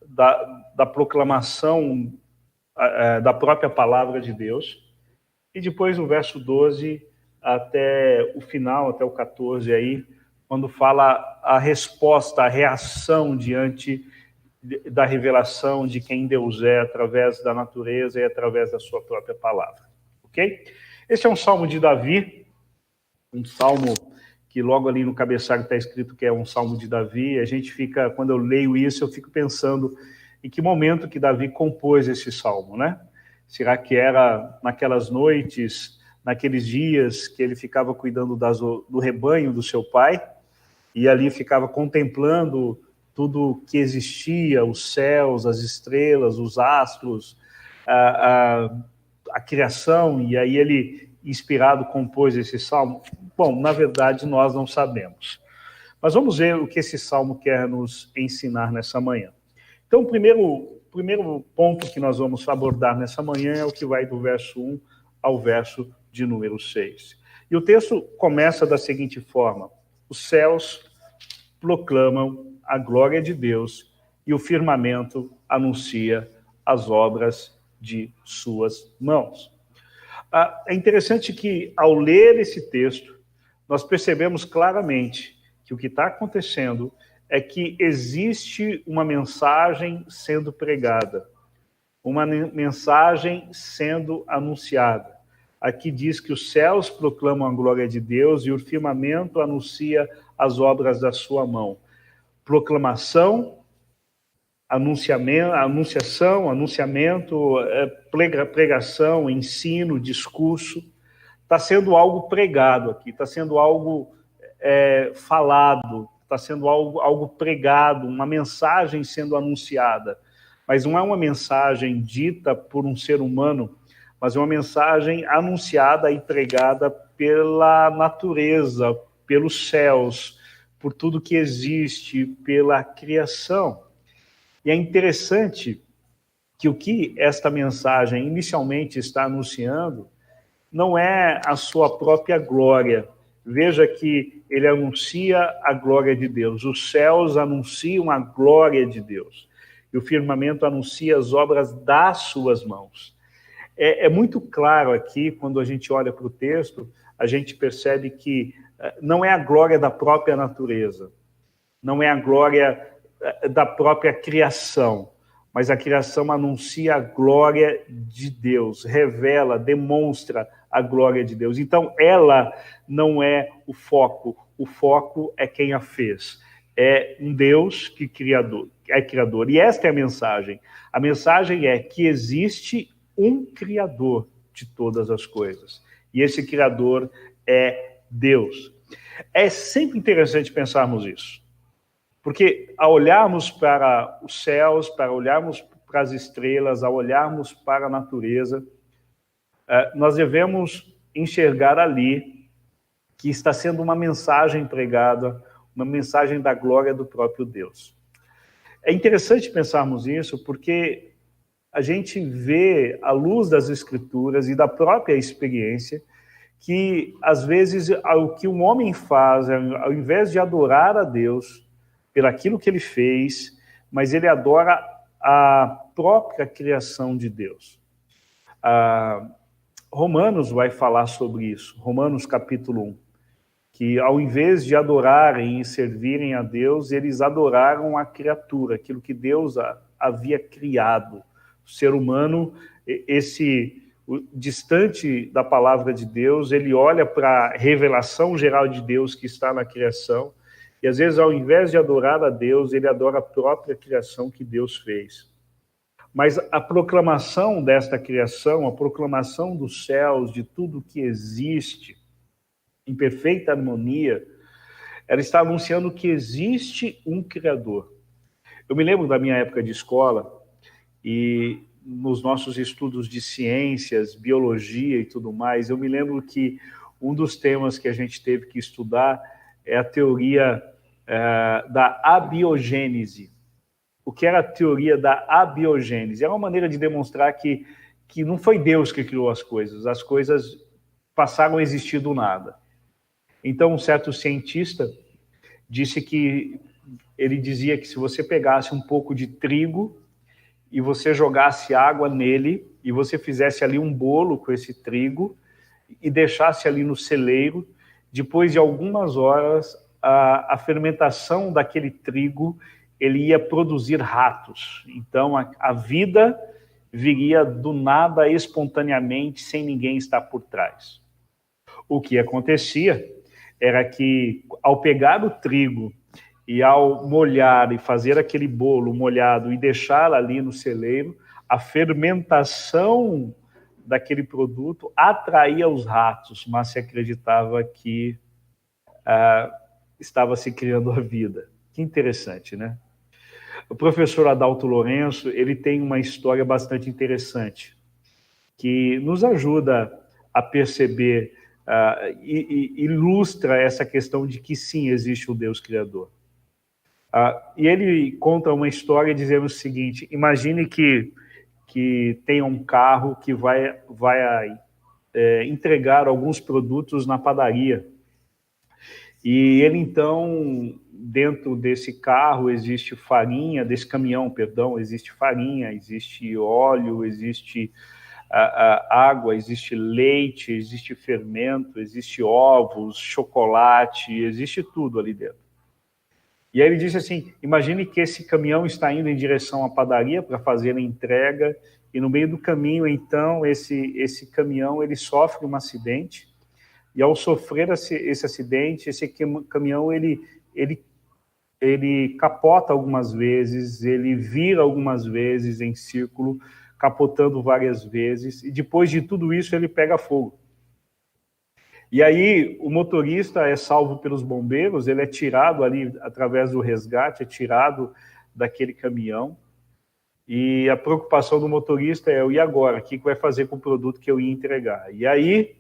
da proclamação da própria palavra de Deus. E depois do verso 12 até o final, até o 14 aí, quando fala a resposta, a reação diante da revelação de quem Deus é, através da natureza e através da sua própria palavra. Ok? Esse é um salmo de Davi, um salmo que logo ali no cabeçalho está escrito que é um salmo de Davi. A gente fica, quando eu leio isso, eu fico pensando em que momento que Davi compôs esse salmo, né? Será que era naquelas noites, naqueles dias que ele ficava cuidando do rebanho do seu pai, e ali ficava contemplando tudo que existia, os céus, as estrelas, os astros, a criação, e aí ele, inspirado, compôs esse salmo? Bom, na verdade, nós não sabemos. Mas vamos ver o que esse salmo quer nos ensinar nessa manhã. Então, o primeiro ponto que nós vamos abordar nessa manhã é o que vai do verso 1 ao verso de número 6. E o texto começa da seguinte forma: os céus proclamam a glória de Deus e o firmamento anuncia as obras de suas mãos. É interessante que, ao ler esse texto, nós percebemos claramente que o que está acontecendo é que existe uma mensagem sendo pregada, uma mensagem sendo anunciada. Aqui diz que os céus proclamam a glória de Deus e o firmamento anuncia as obras da sua mão. Proclamação, anunciamento, pregação, ensino, discurso. Está sendo algo pregado aqui, está sendo algo falado, está sendo algo pregado, uma mensagem sendo anunciada. Mas não é uma mensagem dita por um ser humano, mas é uma mensagem anunciada e pregada pela natureza, pelos céus, por tudo que existe, pela criação. E é interessante que o que esta mensagem inicialmente está anunciando não é a sua própria glória. Veja que ele anuncia a glória de Deus. Os céus anunciam a glória de Deus. E o firmamento anuncia as obras das suas mãos. É muito claro aqui, quando a gente olha para o texto, a gente percebe que não é a glória da própria natureza, não é a glória da própria criação, mas a criação anuncia a glória de Deus, revela, demonstra a glória de Deus. Então, ela não é o foco é quem a fez. É um Deus que é criador. E esta é a mensagem. A mensagem é que existe um criador de todas as coisas. E esse criador é Deus. É sempre interessante pensarmos isso. Porque ao olharmos para os céus, para olharmos para as estrelas, ao olharmos para a natureza, nós devemos enxergar ali que está sendo uma mensagem pregada, uma mensagem da glória do próprio Deus. É interessante pensarmos isso porque a gente vê, à luz das Escrituras e da própria experiência, que às vezes o que um homem faz, ao invés de adorar a Deus por aquilo que ele fez, mas ele adora a própria criação de Deus. Romanos vai falar sobre isso, Romanos capítulo 1, que ao invés de adorarem e servirem a Deus, eles adoraram a criatura, aquilo que Deus havia criado. O ser humano, distante da palavra de Deus, ele olha para a revelação geral de Deus que está na criação, e às vezes, ao invés de adorar a Deus, ele adora a própria criação que Deus fez. Mas a proclamação desta criação, a proclamação dos céus, de tudo que existe, em perfeita harmonia, ela está anunciando que existe um Criador. Eu me lembro da minha época de escola, e nos nossos estudos de ciências, biologia e tudo mais, eu me lembro que um dos temas que a gente teve que estudar é a teoria da abiogênese. O que era a teoria da abiogênese? É uma maneira de demonstrar que não foi Deus que criou as coisas passaram a existir do nada. Então, um certo cientista ele dizia que se você pegasse um pouco de trigo e você jogasse água nele, e você fizesse ali um bolo com esse trigo, e deixasse ali no celeiro, depois de algumas horas, a fermentação daquele trigo, ele ia produzir ratos. Então, a vida viria do nada, espontaneamente, sem ninguém estar por trás. O que acontecia era que, ao pegar o trigo e ao molhar e fazer aquele bolo molhado e deixar ali no celeiro, a fermentação daquele produto atraía os ratos, mas se acreditava que estava se criando a vida. Que interessante, né? O professor Adalto Lourenço, ele tem uma história bastante interessante, que nos ajuda a perceber, e ilustra essa questão de que sim, existe um Deus Criador. E ele conta uma história dizendo o seguinte: imagine que tem um carro que vai entregar alguns produtos na padaria. E ele, então, dentro desse carro existe farinha, desse caminhão, perdão, existe farinha, existe óleo, existe água, existe leite, existe fermento, existe ovos, chocolate, existe tudo ali dentro. E aí ele disse assim: imagine que esse caminhão está indo em direção à padaria para fazer a entrega, e no meio do caminho, então, esse caminhão ele sofre um acidente, e ao sofrer esse acidente, esse caminhão ele capota algumas vezes, ele vira algumas vezes em círculo, capotando várias vezes, e depois de tudo isso ele pega fogo. E aí o motorista é salvo pelos bombeiros, ele é tirado ali através do resgate, é tirado daquele caminhão, e a preocupação do motorista é: e agora? O que vai fazer com o produto que eu ia entregar? E aí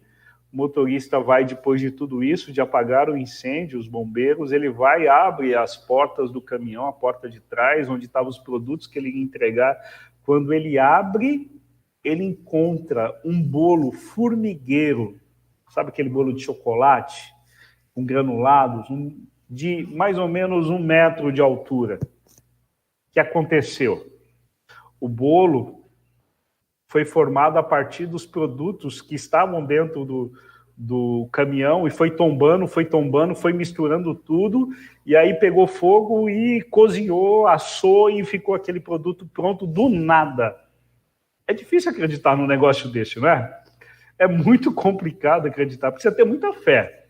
o motorista vai, depois de tudo isso, de apagar o incêndio, os bombeiros, ele vai e abre as portas do caminhão, a porta de trás, onde estavam os produtos que ele ia entregar. Quando ele abre, ele encontra um bolo formigueiro, sabe aquele bolo de chocolate, com granulados, de mais ou menos 1 metro de altura. O que aconteceu? O bolo foi formado a partir dos produtos que estavam dentro do caminhão e foi tombando, foi misturando tudo, e aí pegou fogo e cozinhou, assou e ficou aquele produto pronto do nada. É difícil acreditar num negócio desse, não é? É muito complicado acreditar, porque você tem muita fé.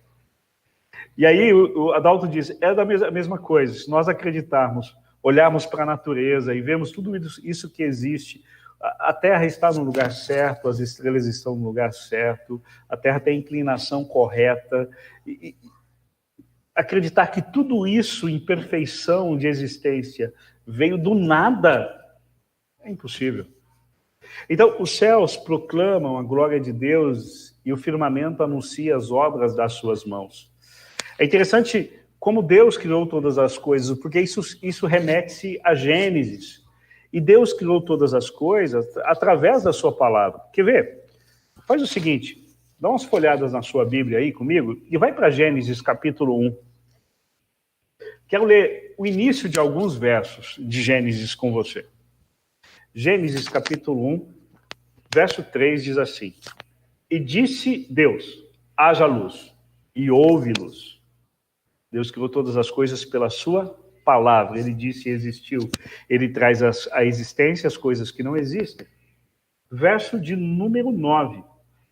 E aí o Adalto diz, é da mesma coisa, se nós acreditarmos, olharmos para a natureza e vemos tudo isso que existe, a Terra está no lugar certo, as estrelas estão no lugar certo, a Terra tem a inclinação correta, e acreditar que tudo isso em perfeição de existência veio do nada, é impossível. Então, os céus proclamam a glória de Deus e o firmamento anuncia as obras das suas mãos. É interessante como Deus criou todas as coisas, porque isso remete-se a Gênesis. E Deus criou todas as coisas através da sua palavra. Quer ver? Faz o seguinte, dá umas folhadas na sua Bíblia aí comigo e vai para Gênesis capítulo 1. Quero ler o início de alguns versos de Gênesis com você. Gênesis capítulo 1, verso 3 diz assim: E disse Deus, haja luz, e houve luz. Deus criou todas as coisas pela sua palavra. Ele disse e existiu. Ele traz à existência as coisas que não existem. Verso de número 9.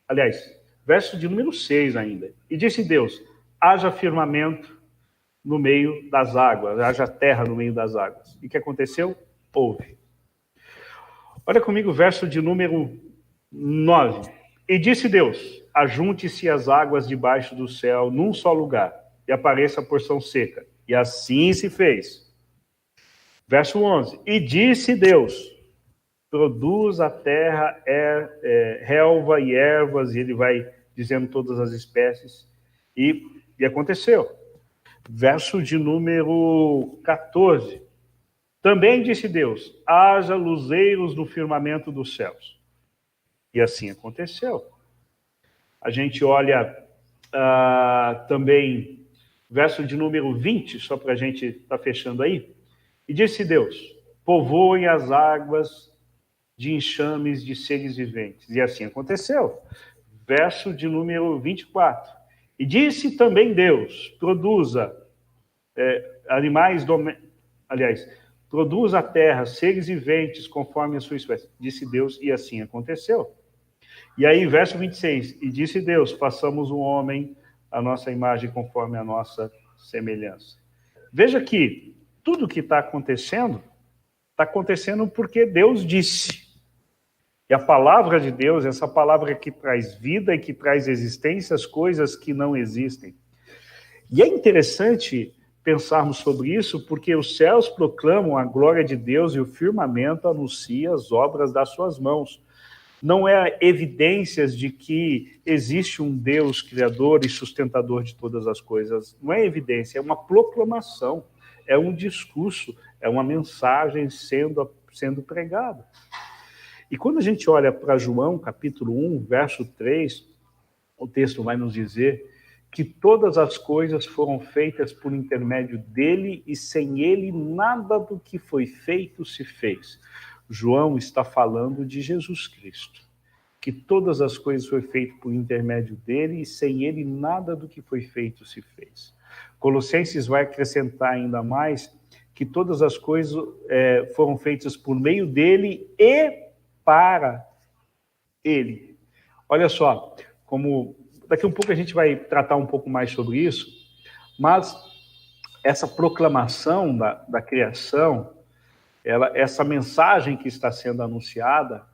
Aliás, verso de número 6 ainda. E disse Deus, haja firmamento no meio das águas, haja terra no meio das águas. E o que aconteceu? Houve. Olha comigo o verso de número 9. E disse Deus, ajunte-se as águas debaixo do céu num só lugar, e apareça a porção seca. E assim se fez. Verso 11. E disse Deus, produz a terra relva e ervas, e ele vai dizendo todas as espécies, e aconteceu. Verso de número 14. Também disse Deus, haja luzeiros no firmamento dos céus. E assim aconteceu. A gente olha também, verso de número 20, só para a gente estar fechando aí. E disse Deus, povoem as águas de enxames de seres viventes. E assim aconteceu. Verso de número 24. E disse também Deus, produza animais domésticos, produz a terra, seres viventes, conforme a sua espécie. Disse Deus, e assim aconteceu. E aí, verso 26, e disse Deus, façamos o homem a nossa imagem conforme a nossa semelhança. Veja que tudo que está acontecendo porque Deus disse. E a palavra de Deus, essa palavra que traz vida e que traz existência às coisas que não existem. E é interessante pensarmos sobre isso, porque os céus proclamam a glória de Deus e o firmamento anuncia as obras das suas mãos. Não é evidências de que existe um Deus criador e sustentador de todas as coisas. Não é evidência, é uma proclamação, é um discurso, é uma mensagem sendo pregada. E quando a gente olha para João, capítulo 1, verso 3, o texto vai nos dizer que todas as coisas foram feitas por intermédio dele e sem ele nada do que foi feito se fez. João está falando de Jesus Cristo, que todas as coisas foram feitas por intermédio dele e sem ele nada do que foi feito se fez. Colossenses vai acrescentar ainda mais que todas as coisas foram feitas por meio dele e para ele. Olha só, como daqui a um pouco a gente vai tratar um pouco mais sobre isso, mas essa proclamação da criação, essa mensagem que está sendo anunciada,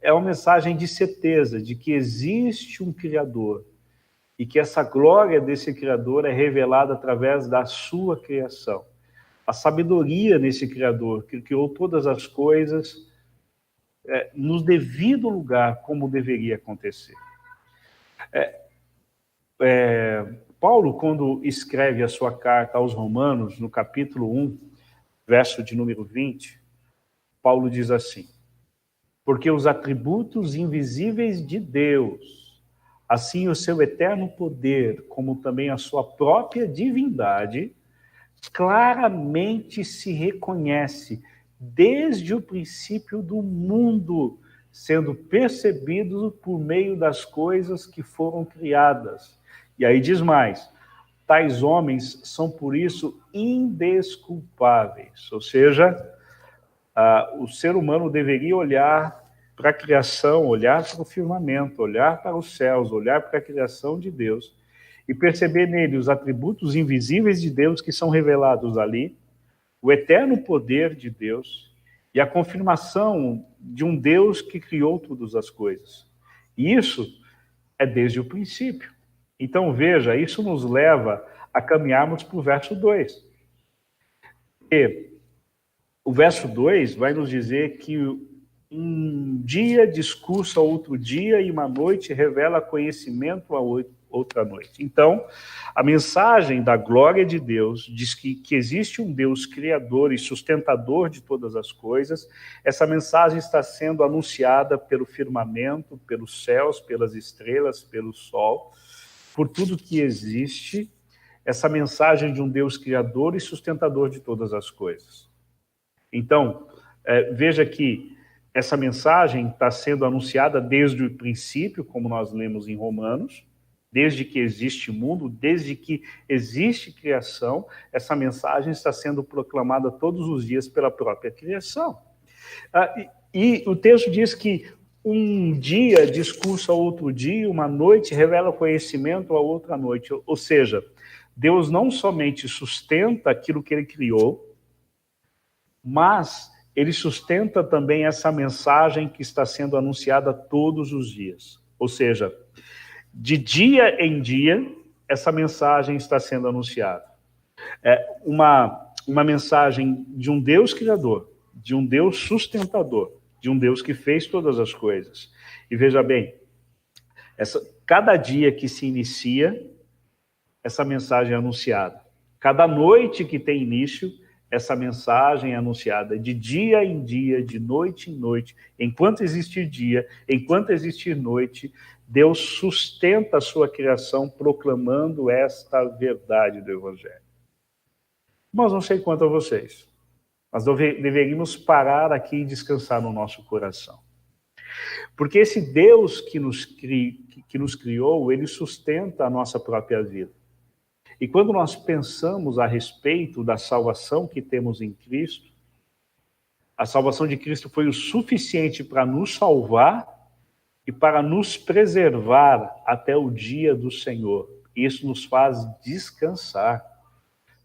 é uma mensagem de certeza, de que existe um Criador, e que essa glória desse Criador é revelada através da sua criação. A sabedoria nesse Criador, que criou todas as coisas no devido lugar, como deveria acontecer. Paulo, quando escreve a sua carta aos Romanos, no capítulo 1, verso de número 20, Paulo diz assim: porque os atributos invisíveis de Deus, assim o seu eterno poder, como também a sua própria divindade, claramente se reconhece desde o princípio do mundo, sendo percebidos por meio das coisas que foram criadas. E aí diz mais, tais homens são por isso indesculpáveis. Ou seja, o ser humano deveria olhar para a criação, olhar para o firmamento, olhar para os céus, olhar para a criação de Deus e perceber nele os atributos invisíveis de Deus que são revelados ali, o eterno poder de Deus e a confirmação de um Deus que criou todas as coisas. E isso é desde o princípio. Então, veja, isso nos leva a caminharmos para o verso 2. E o verso 2 vai nos dizer que um dia discursa outro dia e uma noite revela conhecimento a outra noite. Então, a mensagem da glória de Deus diz que existe um Deus criador e sustentador de todas as coisas. Essa mensagem está sendo anunciada pelo firmamento, pelos céus, pelas estrelas, pelo sol, por tudo que existe. Essa mensagem de um Deus criador e sustentador de todas as coisas. Então, veja que essa mensagem está sendo anunciada desde o princípio, como nós lemos em Romanos, desde que existe mundo, desde que existe criação, essa mensagem está sendo proclamada todos os dias pela própria criação. E o texto diz que um dia discursa outro dia, uma noite revela conhecimento a outra noite. Ou seja, Deus não somente sustenta aquilo que ele criou, mas ele sustenta também essa mensagem que está sendo anunciada todos os dias. Ou seja, de dia em dia, essa mensagem está sendo anunciada. É uma mensagem de um Deus criador, de um Deus sustentador, de um Deus que fez todas as coisas. E veja bem, cada dia que se inicia, essa mensagem é anunciada. Cada noite que tem início, essa mensagem é anunciada de dia em dia, de noite em noite. Enquanto existir dia, enquanto existir noite, Deus sustenta a sua criação proclamando esta verdade do Evangelho. Mas não sei quanto a vocês, mas deveríamos parar aqui e descansar no nosso coração. Porque esse Deus que nos criou, ele sustenta a nossa própria vida. E quando nós pensamos a respeito da salvação que temos em Cristo, a salvação de Cristo foi o suficiente para nos salvar e para nos preservar até o dia do Senhor. Isso nos faz descansar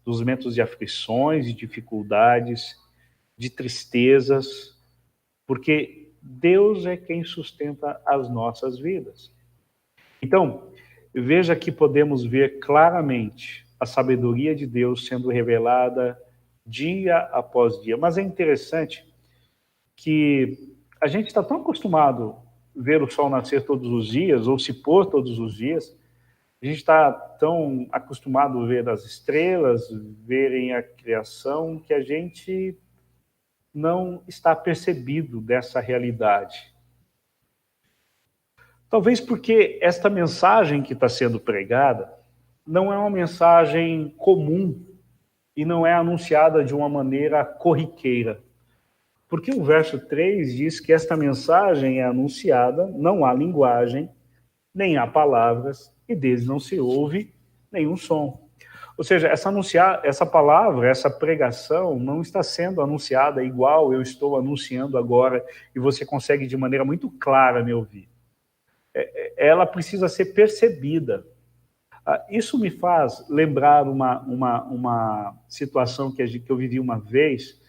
dos momentos de aflições, de dificuldades, de tristezas, porque Deus é quem sustenta as nossas vidas. Então, veja que podemos ver claramente a sabedoria de Deus sendo revelada dia após dia. Mas é interessante que a gente está tão acostumado a ver o sol nascer todos os dias, ou se pôr todos os dias, a gente está tão acostumado a ver as estrelas, verem a criação, que a gente não está percebido dessa realidade. Talvez porque esta mensagem que está sendo pregada não é uma mensagem comum e não é anunciada de uma maneira corriqueira. Porque o verso 3 diz que esta mensagem é anunciada, não há linguagem, nem há palavras, e deles não se ouve nenhum som. Ou seja, essa palavra, essa pregação não está sendo anunciada igual eu estou anunciando agora, e você consegue de maneira muito clara me ouvir. Ela precisa ser percebida. Isso me faz lembrar uma situação que eu vivi uma vez.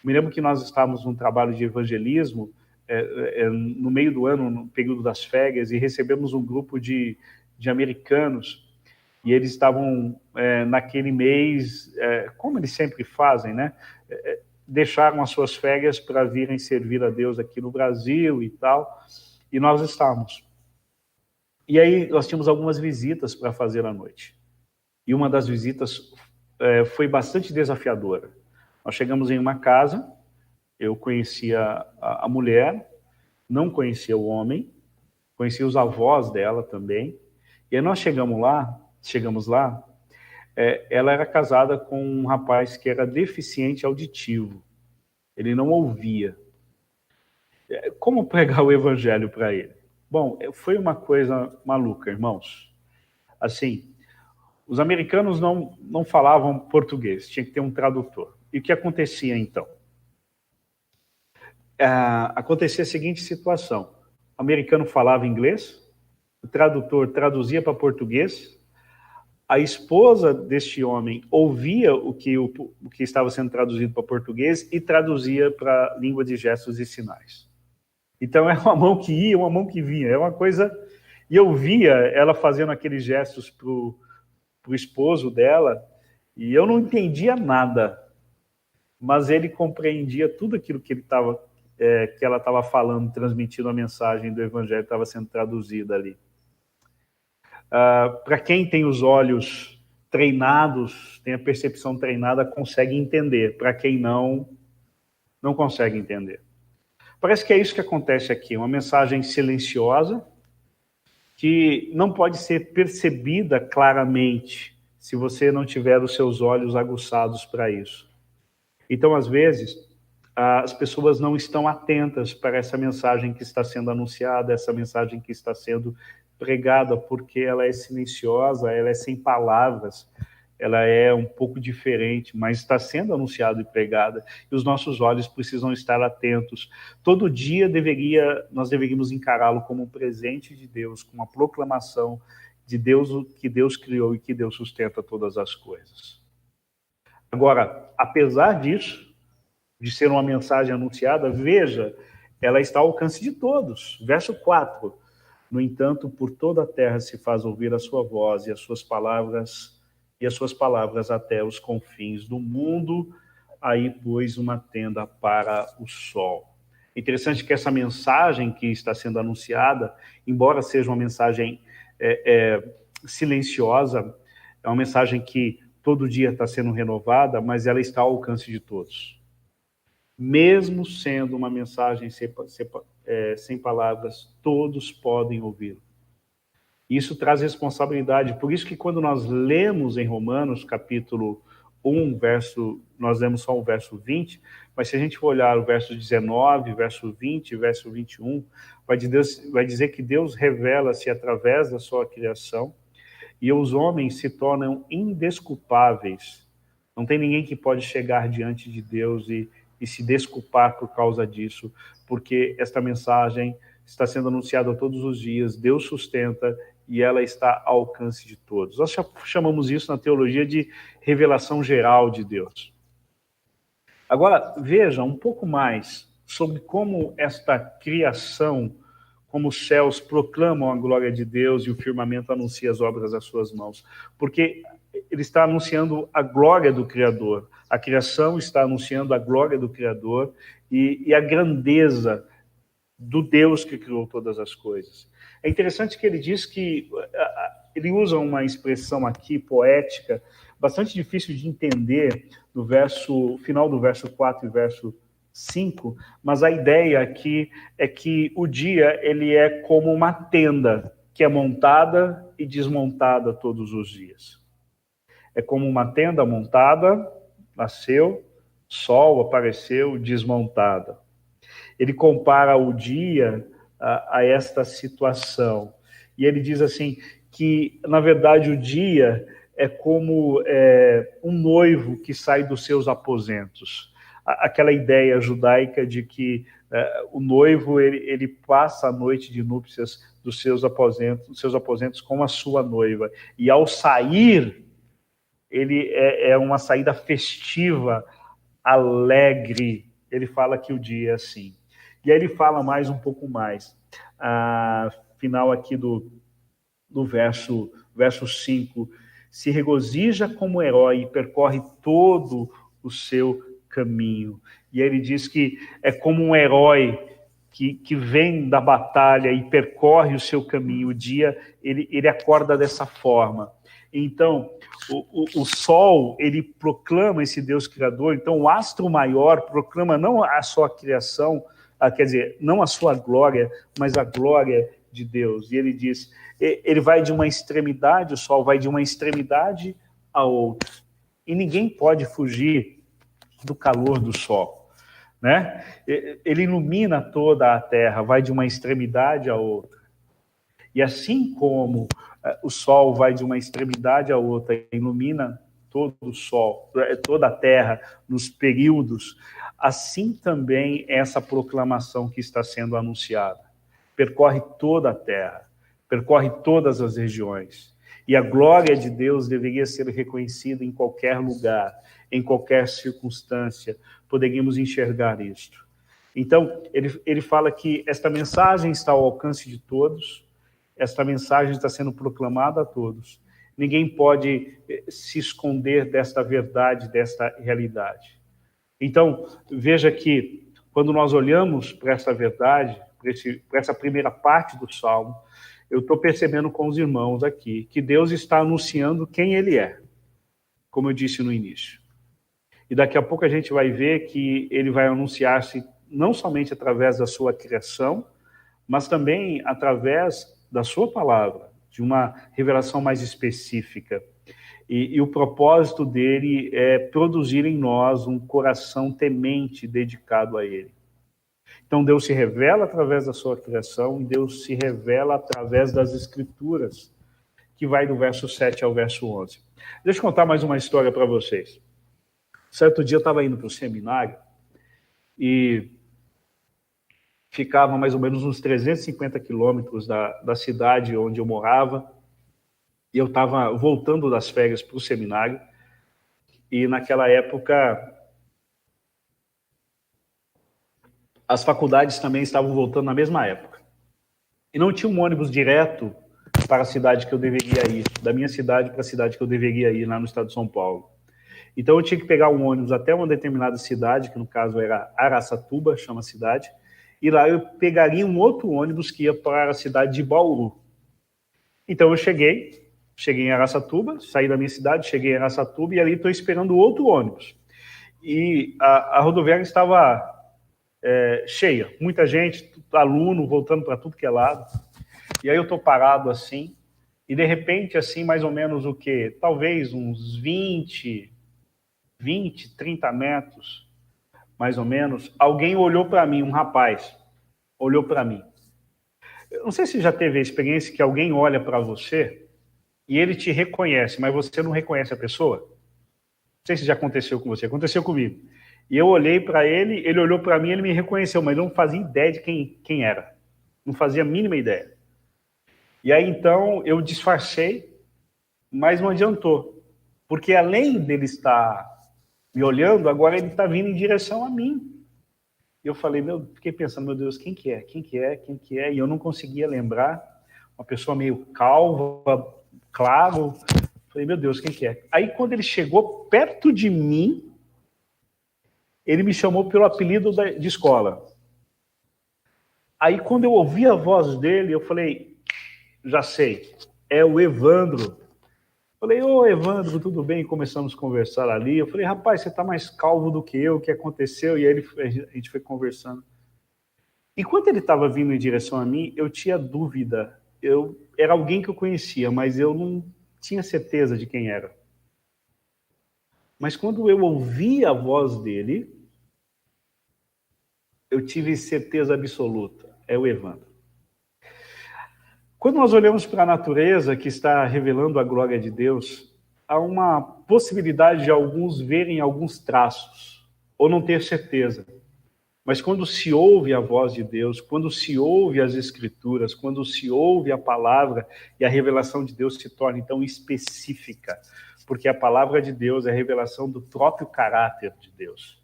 Me lembro que nós estávamos num trabalho de evangelismo, no meio do ano, no período das férias, e recebemos um grupo de americanos, e eles estavam, naquele mês, como eles sempre fazem, né? Deixaram as suas férias para virem servir a Deus aqui no Brasil e tal, e nós estávamos. E aí nós tínhamos algumas visitas para fazer à noite. E uma das visitas foi bastante desafiadora. Nós chegamos em uma casa, eu conhecia a mulher, não conhecia o homem, conhecia os avós dela também. E aí nós chegamos lá, ela era casada com um rapaz que era deficiente auditivo. Ele não ouvia. Como pregar o evangelho para ele? Bom, foi uma coisa maluca, irmãos. Assim, os americanos não falavam português, tinha que ter um tradutor. E o que acontecia, então? Acontecia a seguinte situação. O americano falava inglês, o tradutor traduzia para português, a esposa deste homem ouvia o que estava sendo traduzido para português e traduzia para língua de gestos e sinais. Então, é uma mão que ia, uma mão que vinha. É uma coisa... E eu via ela fazendo aqueles gestos para o esposo dela, e eu não entendia nada, mas ele compreendia tudo aquilo que ela estava falando, transmitindo a mensagem do evangelho que estava sendo traduzida ali. Para quem tem os olhos treinados, tem a percepção treinada, consegue entender. Para quem não consegue entender. Parece que é isso que acontece aqui, uma mensagem silenciosa, que não pode ser percebida claramente se você não tiver os seus olhos aguçados para isso. Então, às vezes, as pessoas não estão atentas para essa mensagem que está sendo anunciada, essa mensagem que está sendo pregada, porque ela é silenciosa, ela é sem palavras, ela é um pouco diferente, mas está sendo anunciada e pregada, e os nossos olhos precisam estar atentos. Todo dia nós deveríamos encará-lo como um presente de Deus, como uma proclamação de Deus, que Deus criou e que Deus sustenta todas as coisas. Agora, apesar disso, de ser uma mensagem anunciada, veja, ela está ao alcance de todos. Verso 4. No entanto, por toda a terra se faz ouvir a sua voz e as suas palavras até os confins do mundo, aí pôs uma tenda para o sol. Interessante que essa mensagem que está sendo anunciada, embora seja uma mensagem silenciosa, é uma mensagem que todo dia está sendo renovada, mas ela está ao alcance de todos. Mesmo sendo uma mensagem sem palavras, todos podem ouvi-lo. Isso traz responsabilidade. Por isso que quando nós lemos em Romanos, capítulo 1, nós lemos só o verso 20, mas se a gente for olhar o verso 19, verso 20, verso 21, vai dizer que Deus revela-se através da sua criação e os homens se tornam indesculpáveis. Não tem ninguém que pode chegar diante de Deus e se desculpar por causa disso, porque esta mensagem está sendo anunciada todos os dias, Deus sustenta e ela está ao alcance de todos. Nós chamamos isso na teologia de revelação geral de Deus. Agora, veja um pouco mais sobre como esta criação, como os céus proclamam a glória de Deus e o firmamento anuncia as obras das suas mãos. Porque ele está anunciando a glória do Criador. A criação está anunciando a glória do Criador e a grandeza do Deus que criou todas as coisas. É interessante que ele diz que ele usa uma expressão aqui poética, bastante difícil de entender no final do verso 4 e verso 5, mas a ideia aqui é que o dia ele é como uma tenda que é montada e desmontada todos os dias. É como uma tenda montada, nasceu, sol apareceu, desmontada. Ele compara o dia a esta situação. E ele diz assim, que, na verdade, o dia é como um noivo que sai dos seus aposentos. Aquela ideia judaica de que o noivo ele passa a noite de núpcias dos seus aposentos com a sua noiva. E ao sair, ele é uma saída festiva, alegre. Ele fala que o dia é assim. E aí ele fala mais um pouco mais. Final aqui do verso 5. Se regozija como herói e percorre todo o seu caminho. E aí ele diz que é como um herói que vem da batalha e percorre o seu caminho. O dia, ele acorda dessa forma. Então, o sol, ele proclama esse Deus criador. Então, o astro maior proclama não a sua criação, quer dizer, não a sua glória, mas a glória de Deus. E ele diz, ele vai de uma extremidade, o sol vai de uma extremidade a outra. E ninguém pode fugir do calor do sol. né? Ele ilumina toda a terra, vai de uma extremidade à outra. E assim como o sol vai de uma extremidade à outra, ilumina todo o sol, toda a terra nos períodos, assim também essa proclamação que está sendo anunciada. Percorre toda a terra, percorre todas as regiões. E a glória de Deus deveria ser reconhecida em qualquer lugar, em qualquer circunstância. Poderíamos enxergar isto. Então, ele fala que esta mensagem está ao alcance de todos, esta mensagem está sendo proclamada a todos. Ninguém pode se esconder desta verdade, desta realidade. Então, veja que, quando nós olhamos para essa verdade, para essa primeira parte do Salmo, eu estou percebendo com os irmãos aqui que Deus está anunciando quem Ele é, como eu disse no início. E daqui a pouco a gente vai ver que Ele vai anunciar-se não somente através da sua criação, mas também através da sua palavra, de uma revelação mais específica. E o propósito dele é produzir em nós um coração temente dedicado a Ele. Então, Deus se revela através da sua criação e Deus se revela através das Escrituras, que vai do verso 7 ao verso 11. Deixa eu contar mais uma história para vocês. Certo dia eu estava indo para o seminário e ficava mais ou menos uns 350 quilômetros da cidade onde eu morava, e eu estava voltando das férias para o seminário, e naquela época as faculdades também estavam voltando na mesma época. E não tinha um ônibus direto para a cidade que eu deveria ir, da minha cidade para a cidade que eu deveria ir, lá no estado de São Paulo. Então eu tinha que pegar um ônibus até uma determinada cidade, que no caso era Araçatuba, chama a cidade, e lá eu pegaria um outro ônibus que ia para a cidade de Bauru. Então eu cheguei em Araçatuba, saí da minha cidade, cheguei em Araçatuba, e ali estou esperando outro ônibus. E a rodoviária estava cheia, muita gente, aluno voltando para tudo que é lado. E aí eu estou parado assim, e de repente, assim, mais ou menos o quê? Talvez uns 20, 30 metros, mais ou menos, alguém olhou para mim, um rapaz, olhou para mim. Eu não sei se já teve a experiência que alguém olha para você e ele te reconhece, mas você não reconhece a pessoa. Não sei se já aconteceu com você, aconteceu comigo. E eu olhei para ele, ele olhou para mim, ele me reconheceu, mas eu não fazia ideia de quem era. Não fazia a mínima ideia. E aí, então, eu disfarcei, mas não adiantou. Porque além dele estar me olhando, agora ele está vindo em direção a mim. Eu falei, fiquei pensando, meu Deus, quem que é? Quem que é? Quem que é? E eu não conseguia lembrar. Uma pessoa meio calva, claro. Falei, meu Deus, quem que é? Aí, quando ele chegou perto de mim, ele me chamou pelo apelido de escola. Aí, quando eu ouvi a voz dele, eu falei, já sei, é o Evandro. Falei, ô Evandro, tudo bem? E começamos a conversar ali. Eu falei, rapaz, você está mais calvo do que eu, o que aconteceu? E aí a gente foi conversando. Enquanto ele estava vindo em direção a mim, eu tinha dúvida. Era alguém que eu conhecia, mas eu não tinha certeza de quem era. Mas quando eu ouvi a voz dele, eu tive certeza absoluta. É o Evandro. Quando nós olhamos para a natureza que está revelando a glória de Deus, há uma possibilidade de alguns verem alguns traços, ou não ter certeza. Mas quando se ouve a voz de Deus, quando se ouve as Escrituras, quando se ouve a palavra, e a revelação de Deus se torna então específica, porque a palavra de Deus é a revelação do próprio caráter de Deus.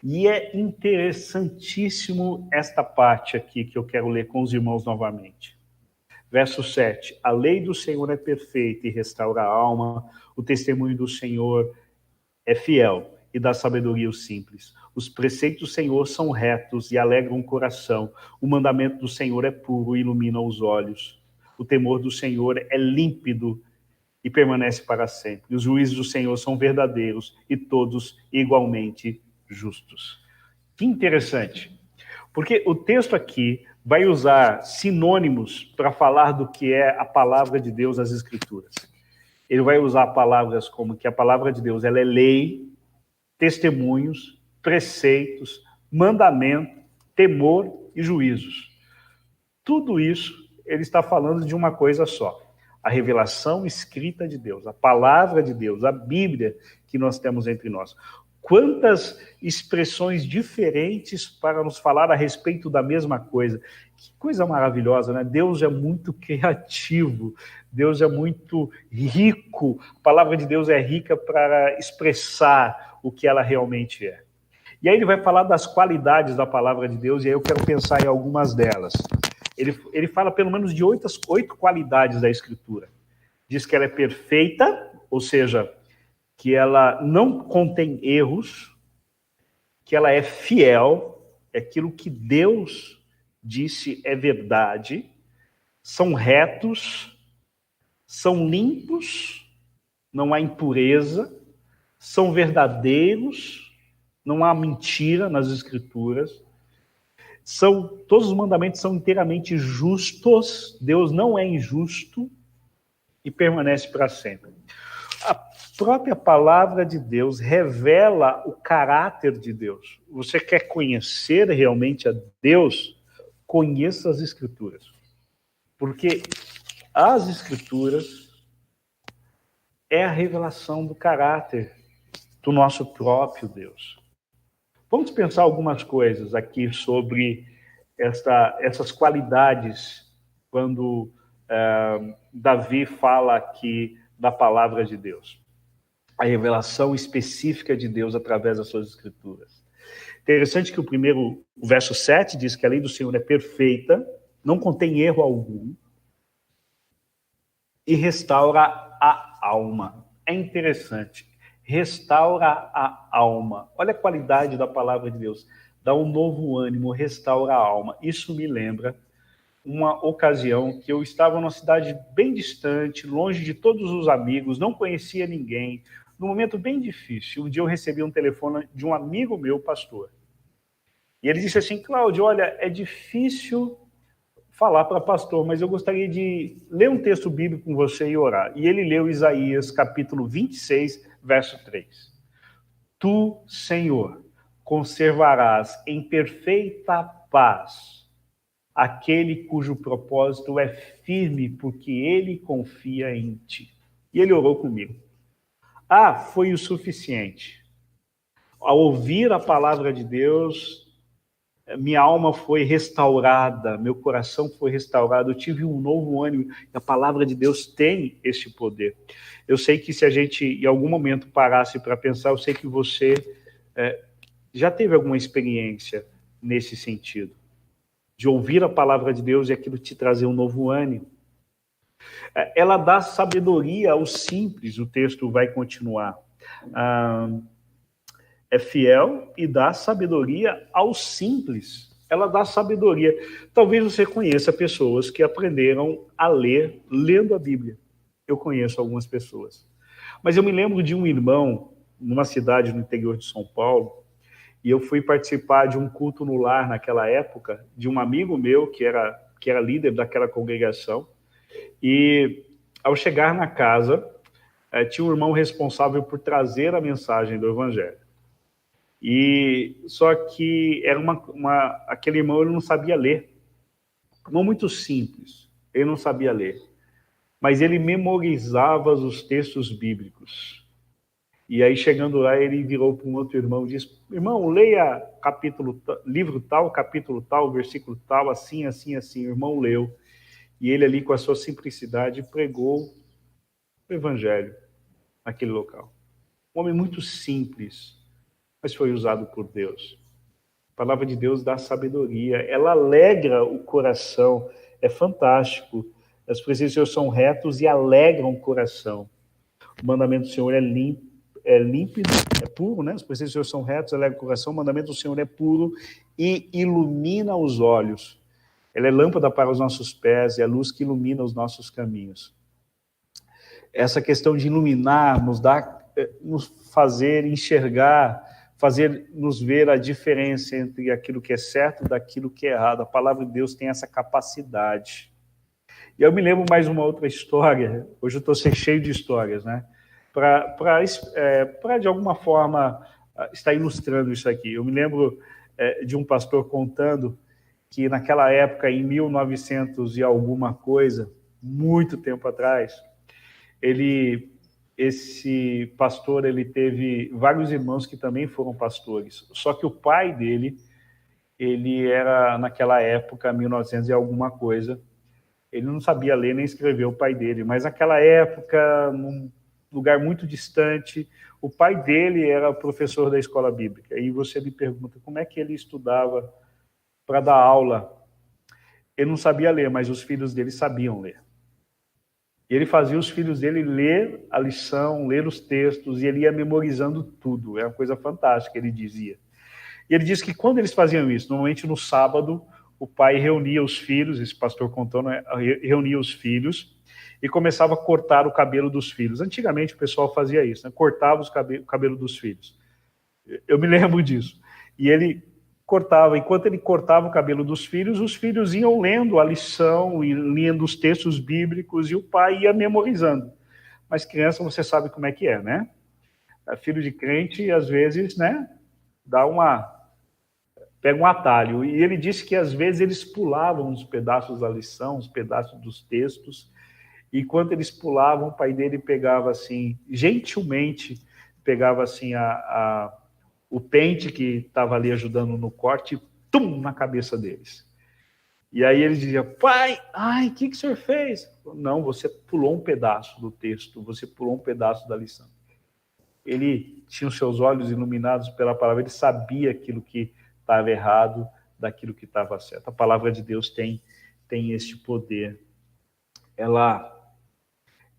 E é interessantíssimo esta parte aqui que eu quero ler com os irmãos novamente. Verso 7, a lei do Senhor é perfeita e restaura a alma, o testemunho do Senhor é fiel e dá sabedoria aos simples. Os preceitos do Senhor são retos e alegram o coração. O mandamento do Senhor é puro e ilumina os olhos. O temor do Senhor é límpido e permanece para sempre. Os juízos do Senhor são verdadeiros e todos igualmente justos. Que interessante, porque o texto aqui vai usar sinônimos para falar do que é a palavra de Deus, as Escrituras. Ele vai usar palavras como que a palavra de Deus ela é lei, testemunhos, preceitos, mandamento, temor e juízos. Tudo isso, ele está falando de uma coisa só. A revelação escrita de Deus, a palavra de Deus, a Bíblia que nós temos entre nós. Quantas expressões diferentes para nos falar a respeito da mesma coisa. Que coisa maravilhosa, né? Deus é muito criativo, Deus é muito rico, a palavra de Deus é rica para expressar o que ela realmente é. E aí ele vai falar das qualidades da palavra de Deus, e aí eu quero pensar em algumas delas. Ele fala pelo menos de 8 qualidades da Escritura. Diz que ela é perfeita, ou seja, que ela não contém erros, que ela é fiel, é aquilo que Deus disse é verdade, são retos, são limpos, não há impureza, são verdadeiros, não há mentira nas Escrituras, todos os mandamentos são inteiramente justos, Deus não é injusto e permanece para sempre. A própria palavra de Deus revela o caráter de Deus. Você quer conhecer realmente a Deus? Conheça as Escrituras. Porque as Escrituras é a revelação do caráter do nosso próprio Deus. Vamos pensar algumas coisas aqui sobre essas qualidades quando Davi fala aqui da palavra de Deus. A revelação específica de Deus através das suas Escrituras. Interessante que o verso 7 diz que a lei do Senhor é perfeita, não contém erro algum, e restaura a alma. É interessante. Restaura a alma. Olha a qualidade da palavra de Deus. Dá um novo ânimo, restaura a alma. Isso me lembra uma ocasião que eu estava numa cidade bem distante, longe de todos os amigos, não conhecia ninguém, num momento bem difícil. Um dia eu recebi um telefone de um amigo meu, pastor. E ele disse assim: Cláudio, olha, é difícil falar para pastor, mas eu gostaria de ler um texto bíblico com você e orar. E ele leu Isaías, capítulo 26, verso 3. Tu, Senhor, conservarás em perfeita paz aquele cujo propósito é firme, porque ele confia em ti. E ele orou comigo. Foi o suficiente. Ao ouvir a palavra de Deus, minha alma foi restaurada, meu coração foi restaurado, eu tive um novo ânimo, e a palavra de Deus tem esse poder. Eu sei que se a gente, em algum momento, parasse para pensar, eu sei que você já teve alguma experiência nesse sentido, de ouvir a palavra de Deus e aquilo te trazer um novo ânimo. Ela dá sabedoria aos simples, o texto vai continuar. É fiel e dá sabedoria aos simples. Ela dá sabedoria. Talvez você conheça pessoas que aprenderam a ler lendo a Bíblia. Eu conheço algumas pessoas. Mas eu me lembro de um irmão, numa cidade no interior de São Paulo, e eu fui participar de um culto no lar naquela época, de um amigo meu que era líder daquela congregação, e ao chegar na casa, tinha um irmão responsável por trazer a mensagem do Evangelho. E só que era aquele irmão, ele não sabia ler. Não muito simples, ele não sabia ler. Mas ele memorizava os textos bíblicos. E aí, chegando lá, ele virou para um outro irmão e disse: irmão, leia livro tal, capítulo tal, versículo tal, assim, assim, assim. O irmão leu. E ele ali, com a sua simplicidade, pregou o Evangelho naquele local. Um homem muito simples, mas foi usado por Deus. A palavra de Deus dá sabedoria, ela alegra o coração, é fantástico. As preceitos do Senhor são retos e alegram o coração. O mandamento do Senhor é límpido, é puro, né? Os preceitos do Senhor são retos, alegram o coração. O mandamento do Senhor é puro e ilumina os olhos. Ela é lâmpada para os nossos pés e a luz que ilumina os nossos caminhos. Essa questão de iluminar nos fazer enxergar, fazer-nos ver a diferença entre aquilo que é certo e daquilo que é errado. A palavra de Deus tem essa capacidade. E eu me lembro mais uma outra história, hoje eu estou cheio de histórias, né? Para de alguma forma estar ilustrando isso aqui. Eu me lembro de um pastor contando que naquela época, em 1900 e alguma coisa, muito tempo atrás, esse pastor, ele teve vários irmãos que também foram pastores, só que o pai dele, ele era, naquela época, 1900 e alguma coisa, ele não sabia ler nem escrever, o pai dele, mas naquela época, num lugar muito distante, o pai dele era professor da escola bíblica, e você me pergunta, como é que ele estudava para dar aula? Ele não sabia ler, mas os filhos dele sabiam ler. E ele fazia os filhos dele ler a lição, ler os textos, e ele ia memorizando tudo. É uma coisa fantástica, ele dizia. E ele disse que quando eles faziam isso, normalmente no sábado, o pai reunia os filhos, esse pastor contou, né, reunia os filhos e começava a cortar o cabelo dos filhos. Antigamente o pessoal fazia isso, né, cortava o cabelo dos filhos. Eu me lembro disso. E ele cortava, enquanto ele cortava o cabelo dos filhos, os filhos iam lendo a lição, e lendo os textos bíblicos, e o pai ia memorizando. Mas criança, você sabe como é que é, né? Filho de crente, às vezes, né, pega um atalho. E ele disse que, às vezes, eles pulavam uns pedaços da lição, uns pedaços dos textos, e enquanto eles pulavam, o pai dele pegava, assim, gentilmente, pegava, assim, o pente que estava ali ajudando no corte, e tum, na cabeça deles. E aí ele dizia, pai, ai, o que o senhor fez? Não, você pulou um pedaço do texto, você pulou um pedaço da lição. Ele tinha os seus olhos iluminados pela palavra, ele sabia aquilo que estava errado, daquilo que estava certo. A palavra de Deus tem este poder. Ela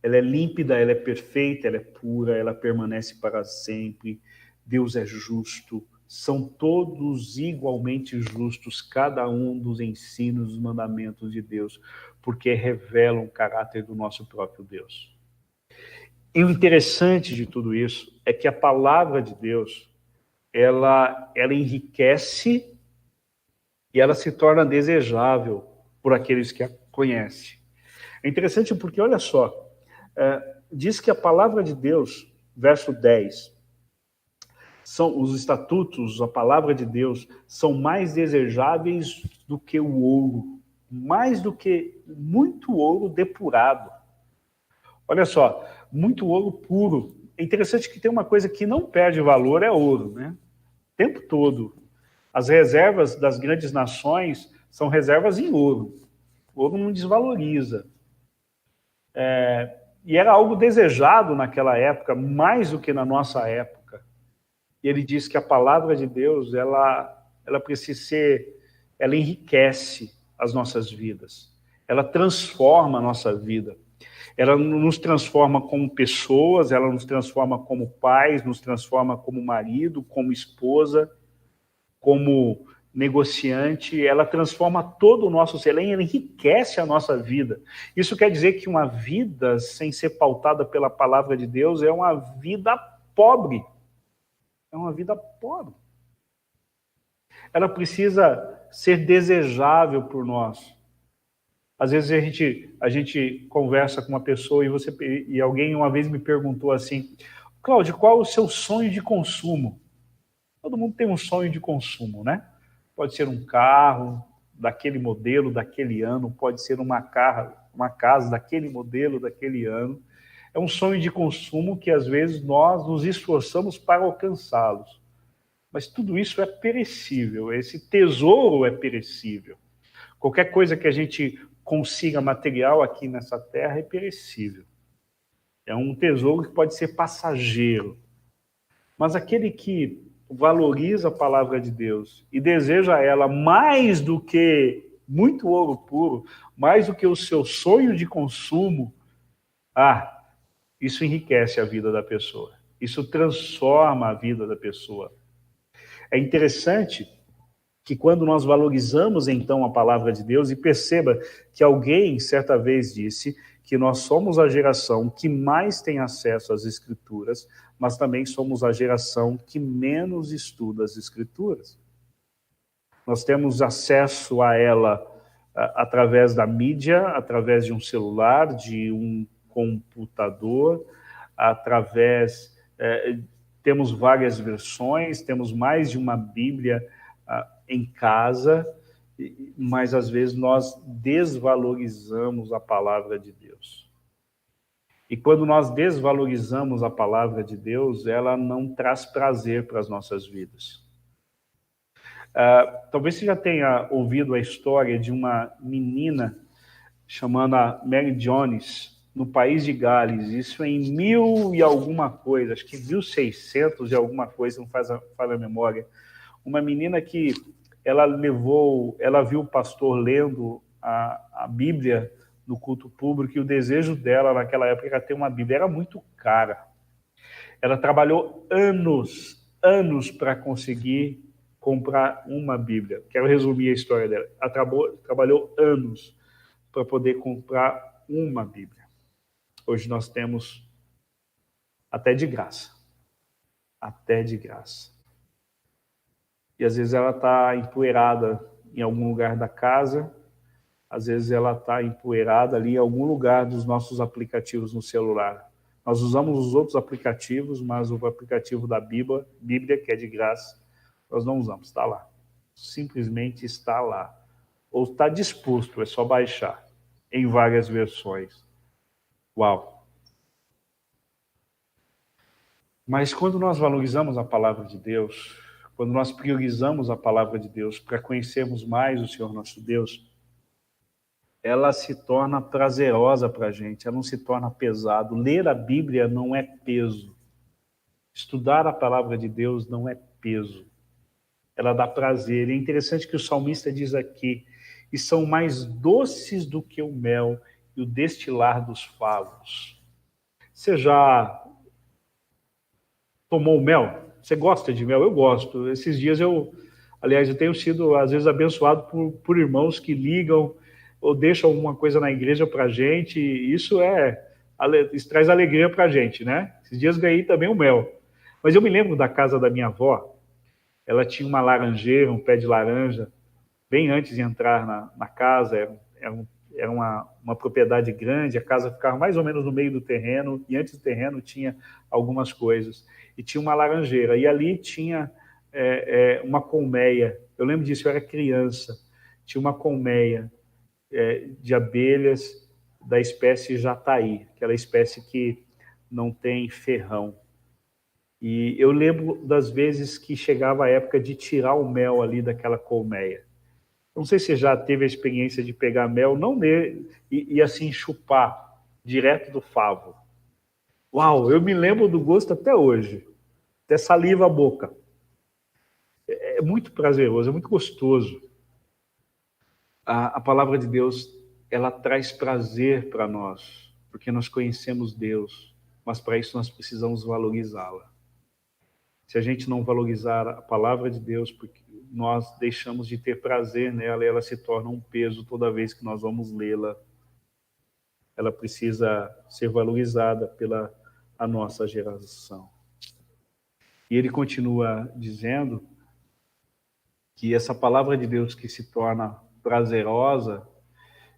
é límpida, ela é perfeita, ela é pura, ela permanece para sempre. Deus é justo, são todos igualmente justos, cada um dos ensinos, dos mandamentos de Deus, porque revelam o caráter do nosso próprio Deus. E o interessante de tudo isso é que a palavra de Deus, ela enriquece e ela se torna desejável por aqueles que a conhecem. É interessante porque, olha só, diz que a palavra de Deus, verso 10, são os estatutos, a palavra de Deus, são mais desejáveis do que o ouro, mais do que muito ouro depurado. Olha só, muito ouro puro. É interessante que tem uma coisa que não perde valor, é ouro, né? O tempo todo. As reservas das grandes nações são reservas em ouro. O ouro não desvaloriza. E era algo desejado naquela época, mais do que na nossa época. E ele diz que a palavra de Deus, ela enriquece as nossas vidas. Ela transforma a nossa vida. Ela nos transforma como pessoas, ela nos transforma como pais, nos transforma como marido, como esposa, como negociante. Ela transforma todo o nosso ser, ela enriquece a nossa vida. Isso quer dizer que uma vida sem ser pautada pela palavra de Deus é uma vida pobre. É uma vida pobre. Ela precisa ser desejável por nós. Às vezes a gente conversa com uma pessoa e alguém uma vez me perguntou assim, Cláudio, qual é o seu sonho de consumo? Todo mundo tem um sonho de consumo, né? Pode ser um carro daquele modelo, daquele ano, pode ser uma casa daquele modelo, daquele ano. É um sonho de consumo que, às vezes, nós nos esforçamos para alcançá-los. Mas tudo isso é perecível, esse tesouro é perecível. Qualquer coisa que a gente consiga material aqui nessa terra é perecível. É um tesouro que pode ser passageiro. Mas aquele que valoriza a palavra de Deus e deseja ela mais do que muito ouro puro, mais do que o seu sonho de consumo, isso enriquece a vida da pessoa. Isso transforma a vida da pessoa. É interessante que quando nós valorizamos, então, a palavra de Deus, e perceba que alguém, certa vez, disse que nós somos a geração que mais tem acesso às Escrituras, mas também somos a geração que menos estuda as Escrituras. Nós temos acesso a ela através da mídia, através de um celular, de um computador, temos várias versões, temos mais de uma Bíblia em casa, mas às vezes nós desvalorizamos a palavra de Deus. E quando nós desvalorizamos a palavra de Deus, ela não traz prazer para as nossas vidas. Talvez você já tenha ouvido a história de uma menina chamada Mary Jones, no país de Gales, isso em 1000 e alguma coisa, acho que 1600 e alguma coisa, não faz a memória. Uma menina que ela viu o pastor lendo a Bíblia no culto público, e o desejo dela naquela época era ter uma Bíblia, era muito cara. Ela trabalhou anos para conseguir comprar uma Bíblia. Quero resumir a história dela. Ela trabalhou anos para poder comprar uma Bíblia. Hoje nós temos até de graça. Até de graça. E às vezes ela está empoeirada em algum lugar da casa, às vezes ela está empoeirada ali em algum lugar dos nossos aplicativos no celular. Nós usamos os outros aplicativos, mas o aplicativo da Bíblia, que é de graça, nós não usamos, está lá. Simplesmente está lá. Ou está disposto, é só baixar, em várias versões. Uau! Mas quando nós valorizamos a palavra de Deus, quando nós priorizamos a palavra de Deus para conhecermos mais o Senhor nosso Deus, ela se torna prazerosa para a gente, ela não se torna pesado. Ler a Bíblia não é peso. Estudar a palavra de Deus não é peso. Ela dá prazer. E é interessante que o salmista diz aqui, e são mais doces do que o mel e o destilar dos favos. Você já tomou mel? Você gosta de mel? Eu gosto. Esses dias eu tenho sido, às vezes, abençoado por irmãos que ligam ou deixam alguma coisa na igreja para a gente. Isso traz alegria para a gente, né? Esses dias ganhei também o mel. Mas eu me lembro da casa da minha avó. Ela tinha uma laranjeira, um pé de laranja, bem antes de entrar na casa. Era uma propriedade grande, a casa ficava mais ou menos no meio do terreno, e antes do terreno tinha algumas coisas. E tinha uma laranjeira, e ali tinha uma colmeia. Eu lembro disso, eu era criança. Tinha uma colmeia de abelhas da espécie jataí, aquela espécie que não tem ferrão. E eu lembro das vezes que chegava a época de tirar o mel ali daquela colmeia. Não sei se você já teve a experiência de pegar mel, não e assim chupar direto do favo. Uau, eu me lembro do gosto até hoje. Até saliva a boca. É muito prazeroso, é muito gostoso. A palavra de Deus, ela traz prazer para nós, porque nós conhecemos Deus, mas para isso nós precisamos valorizá-la. Se a gente não valorizar a palavra de Deus, porque nós deixamos de ter prazer nela e ela se torna um peso toda vez que nós vamos lê-la. Ela precisa ser valorizada pela a nossa geração. E ele continua dizendo que essa palavra de Deus que se torna prazerosa,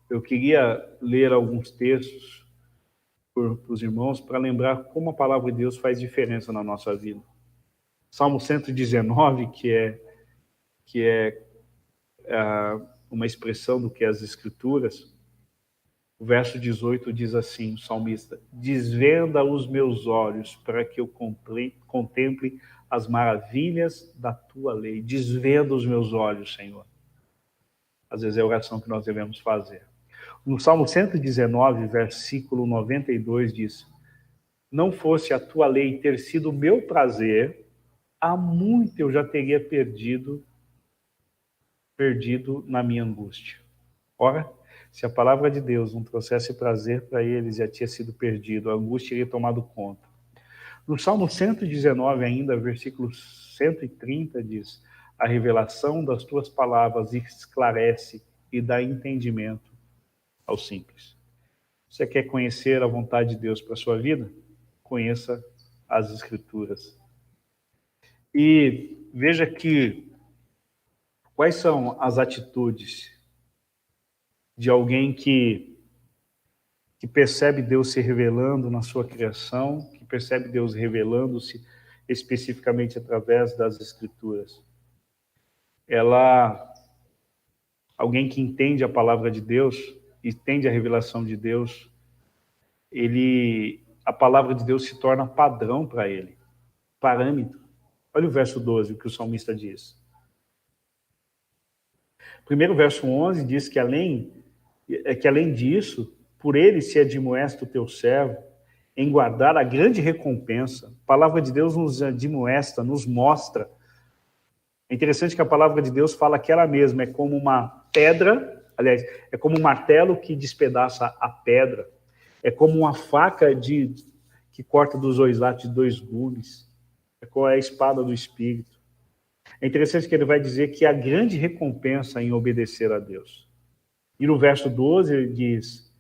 eu queria ler alguns textos para os irmãos para lembrar como a palavra de Deus faz diferença na nossa vida. Salmo 119, que é uma expressão do que é as Escrituras, o verso 18 diz assim, o salmista: desvenda os meus olhos para que eu contemple as maravilhas da tua lei. Desvenda os meus olhos, Senhor. Às vezes é a oração que nós devemos fazer. No Salmo 119, versículo 92 diz: não fosse a tua lei ter sido o meu prazer, há muito eu já teria perdido na minha angústia. Ora, se a palavra de Deus não trouxesse prazer para eles, já tinha sido perdido, a angústia teria tomado conta. No Salmo 119 ainda, versículo 130 diz: a revelação das tuas palavras esclarece e dá entendimento aos simples. Você quer conhecer a vontade de Deus para a sua vida? Conheça as Escrituras. E veja que quais são as atitudes de alguém que percebe Deus se revelando na sua criação, que percebe Deus revelando-se especificamente através das Escrituras. alguém que entende a palavra de Deus, entende a revelação de Deus, a palavra de Deus se torna padrão para ele, parâmetro. Olha o verso 12, o que o salmista diz. Primeiro verso 11 diz que além disso, por ele se admoesta o teu servo em guardar a grande recompensa. A palavra de Deus nos admoesta, nos mostra. É interessante que a palavra de Deus fala que ela mesma é como uma pedra, aliás, é como um martelo que despedaça a pedra, é como uma faca que corta dos dois lados de dois gumes, é como a espada do Espírito. É interessante que ele vai dizer que há grande recompensa em obedecer a Deus. E no verso 12 ele diz: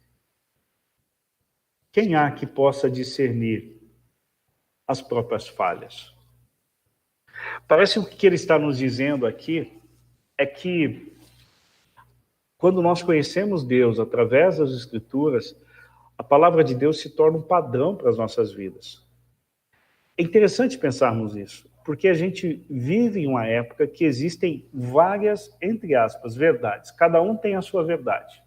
quem há que possa discernir as próprias falhas? Parece que o que ele está nos dizendo aqui é que quando nós conhecemos Deus através das Escrituras, a palavra de Deus se torna um padrão para as nossas vidas. É interessante pensarmos isso, porque a gente vive em uma época que existem várias, entre aspas, verdades. Cada um tem a sua verdade.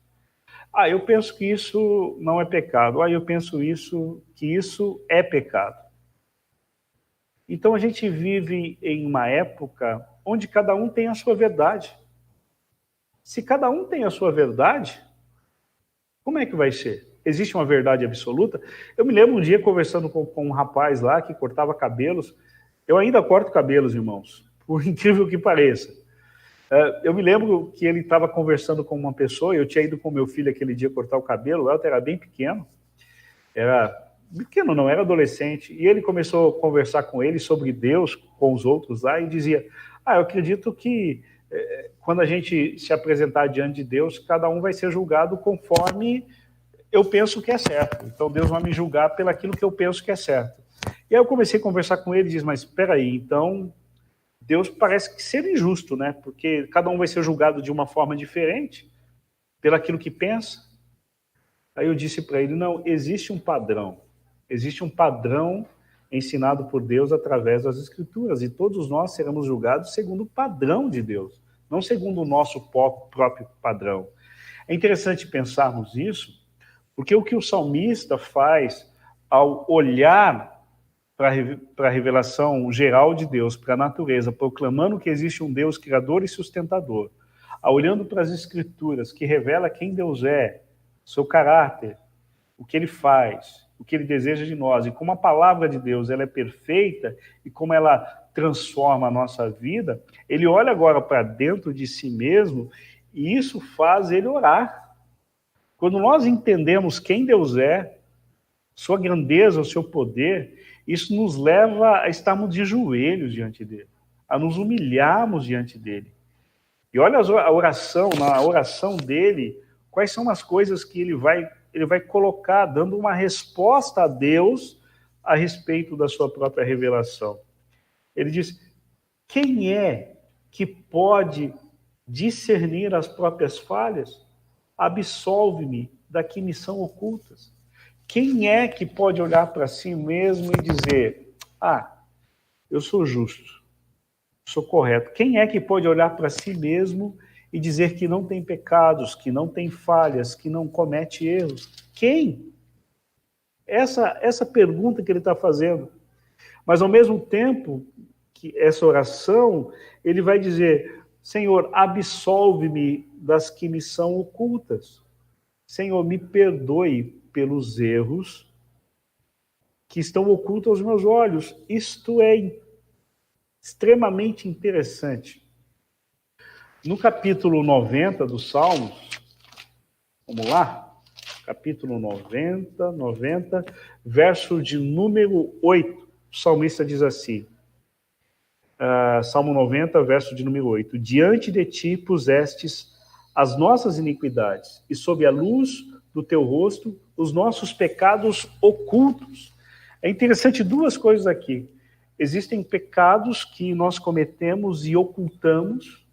Eu penso que isso não é pecado. Eu penso que isso é pecado. Então a gente vive em uma época onde cada um tem a sua verdade. Se cada um tem a sua verdade, como é que vai ser? Existe uma verdade absoluta? Eu me lembro um dia conversando com um rapaz lá que cortava cabelos. Eu ainda corto cabelos, irmãos, por incrível que pareça. Eu me lembro que ele estava conversando com uma pessoa, eu tinha ido com meu filho aquele dia cortar o cabelo, eu era bem pequeno. Pequeno não, era adolescente. E ele começou a conversar com ele sobre Deus, com os outros lá, e dizia: eu acredito que quando a gente se apresentar diante de Deus, cada um vai ser julgado conforme eu penso que é certo. Então Deus vai me julgar pelaquilo que eu penso que é certo. E aí eu comecei a conversar com ele e disse: mas espera aí, então Deus parece que ser injusto, né? Porque cada um vai ser julgado de uma forma diferente pelaquilo que pensa. Aí eu disse para ele: não, existe um padrão ensinado por Deus através das Escrituras, e todos nós seremos julgados segundo o padrão de Deus, não segundo o nosso próprio padrão. É interessante pensarmos isso, porque o que o salmista faz ao olhar para a revelação geral de Deus, para a natureza, proclamando que existe um Deus criador e sustentador, olhando para as Escrituras, que revela quem Deus é, seu caráter, o que ele faz, o que ele deseja de nós, e como a palavra de Deus ela é perfeita e como ela transforma a nossa vida, ele olha agora para dentro de si mesmo e isso faz ele orar. Quando nós entendemos quem Deus é, sua grandeza, o seu poder, isso nos leva a estarmos de joelhos diante dele, a nos humilharmos diante dele. E olha a oração, na oração dele, quais são as coisas que ele vai colocar, dando uma resposta a Deus a respeito da sua própria revelação. Ele diz: quem é que pode discernir as próprias falhas? Absolve-me da que me são ocultas. Quem é que pode olhar para si mesmo e dizer: eu sou justo, sou correto? Quem é que pode olhar para si mesmo e dizer que não tem pecados, que não tem falhas, que não comete erros? Quem? Essa pergunta que ele está fazendo. Mas, ao mesmo tempo, que essa oração, ele vai dizer: Senhor, absolve-me das que me são ocultas. Senhor, me perdoe pelos erros que estão ocultos aos meus olhos. Isto é extremamente interessante. No capítulo 90 dos Salmos, vamos lá? Capítulo 90, verso de número 8, o salmista diz assim, Salmo 90, verso de número 8, diante de ti pusestes as nossas iniquidades, e sob a luz do teu rosto, os nossos pecados ocultos. É interessante duas coisas aqui. Existem pecados que nós cometemos e ocultamos,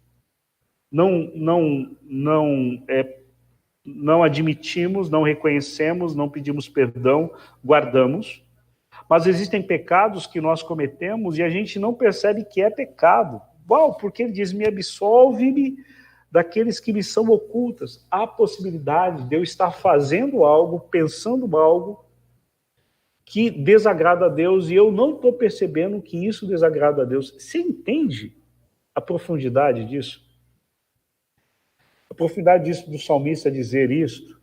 não admitimos, não reconhecemos, não pedimos perdão, guardamos. Mas existem pecados que nós cometemos e a gente não percebe que é pecado. Uau, porque ele diz, me absolve-me daqueles que me são ocultas. Há possibilidade de eu estar fazendo algo, pensando algo que desagrada a Deus e eu não estou percebendo que isso desagrada a Deus. Você entende a profundidade disso? A profundidade disso do salmista dizer isto,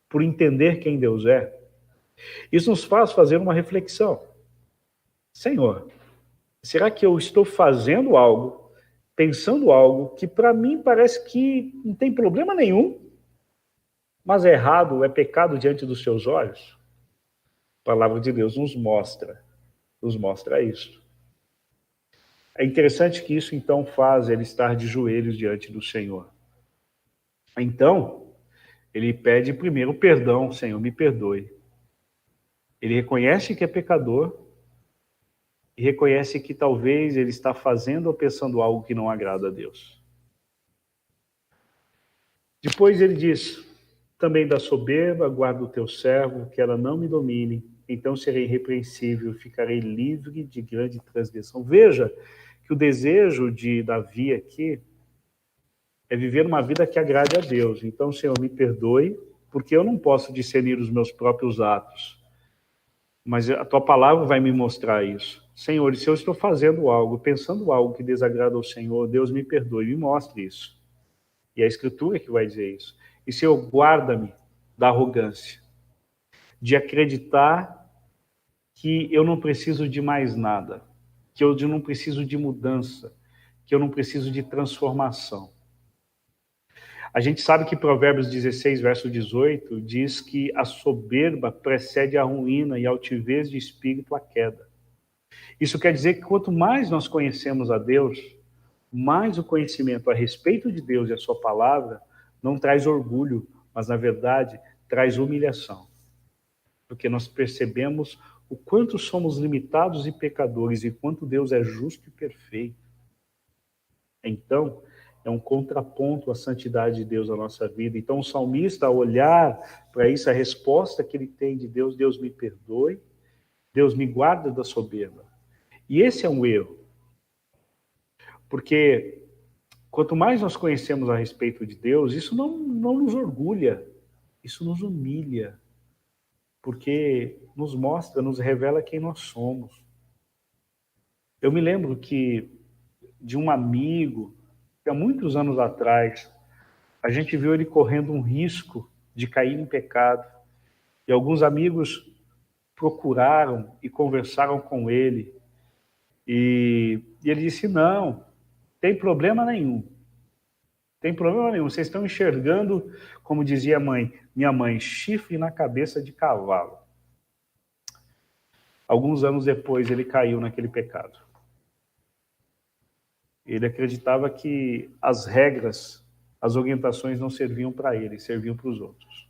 por entender quem Deus é. Isso nos faz fazer uma reflexão. Senhor, será que eu estou fazendo algo, pensando algo que para mim parece que não tem problema nenhum, mas é errado, é pecado diante dos seus olhos? A palavra de Deus nos mostra isso. É interessante que isso então faz ele estar de joelhos diante do Senhor. Então, ele pede primeiro perdão, Senhor, me perdoe. Ele reconhece que é pecador e reconhece que talvez ele está fazendo ou pensando algo que não agrada a Deus. Depois ele diz, também da soberba guarda o teu servo, que ela não me domine, então serei irrepreensível, ficarei livre de grande transgressão. Veja que o desejo de Davi aqui é viver uma vida que agrade a Deus. Então, Senhor, me perdoe, porque eu não posso discernir os meus próprios atos. Mas a tua palavra vai me mostrar isso. Senhor, se eu estou fazendo algo, pensando algo que desagrada ao Senhor, Deus me perdoe, me mostre isso. E é a Escritura que vai dizer isso. E Senhor, guarda-me da arrogância, de acreditar que eu não preciso de mais nada, que eu não preciso de mudança, que eu não preciso de transformação. A gente sabe que Provérbios 16, verso 18, diz que a soberba precede a ruína e a altivez de espírito a queda. Isso quer dizer que quanto mais nós conhecemos a Deus, mais o conhecimento a respeito de Deus e a sua palavra não traz orgulho, mas na verdade traz humilhação. Porque nós percebemos o quanto somos limitados e pecadores e quanto Deus é justo e perfeito. Então, é um contraponto à santidade de Deus na nossa vida. Então, o salmista, ao olhar para isso, a resposta que ele tem de Deus, Deus me perdoe, Deus me guarda da soberba. E esse é um erro. Porque quanto mais nós conhecemos a respeito de Deus, isso não nos orgulha, isso nos humilha. Porque nos mostra, nos revela quem nós somos. Eu me lembro que de um amigo, há muitos anos atrás, a gente viu ele correndo um risco de cair em pecado. E alguns amigos procuraram e conversaram com ele. E ele disse, não, tem problema nenhum. Tem problema nenhum. Vocês estão enxergando, como dizia minha mãe, chifre na cabeça de cavalo. Alguns anos depois, ele caiu naquele pecado. Ele acreditava que as regras, as orientações não serviam para ele, serviam para os outros.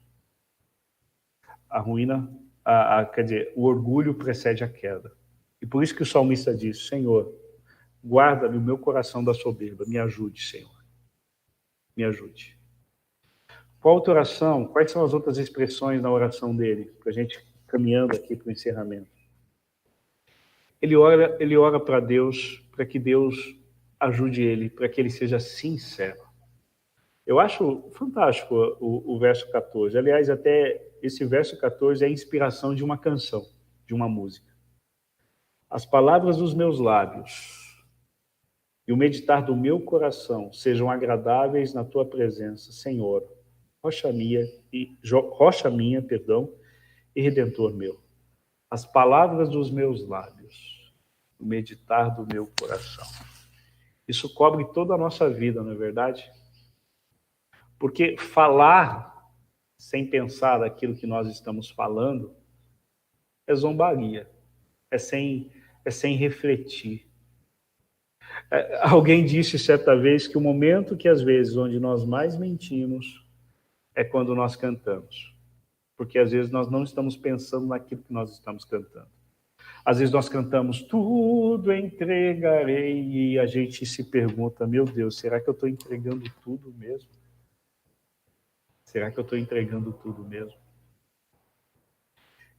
A ruína, quer dizer, o orgulho precede a queda. E por isso que o salmista diz, Senhor, guarda-me o meu coração da soberba, me ajude, Senhor. Me ajude. Qual outra oração? Quais são as outras expressões na oração dele? Para a gente caminhando aqui para o encerramento. Ele ora para Deus, para que Deus ajude ele, para que ele seja sincero. Eu acho fantástico o verso 14. Aliás, até esse verso 14 é a inspiração de uma canção, de uma música. As palavras dos meus lábios e o meditar do meu coração sejam agradáveis na tua presença, Senhor, rocha minha, e redentor meu. As palavras dos meus lábios, o meditar do meu coração. Isso cobre toda a nossa vida, não é verdade? Porque falar sem pensar aquilo que nós estamos falando é zombaria, é sem refletir. Alguém disse certa vez que o momento que às vezes onde nós mais mentimos é quando nós cantamos. Porque às vezes nós não estamos pensando naquilo que nós estamos cantando. Às vezes nós cantamos, tudo entregarei, e a gente se pergunta, meu Deus, será que eu estou entregando tudo mesmo? Será que eu estou entregando tudo mesmo?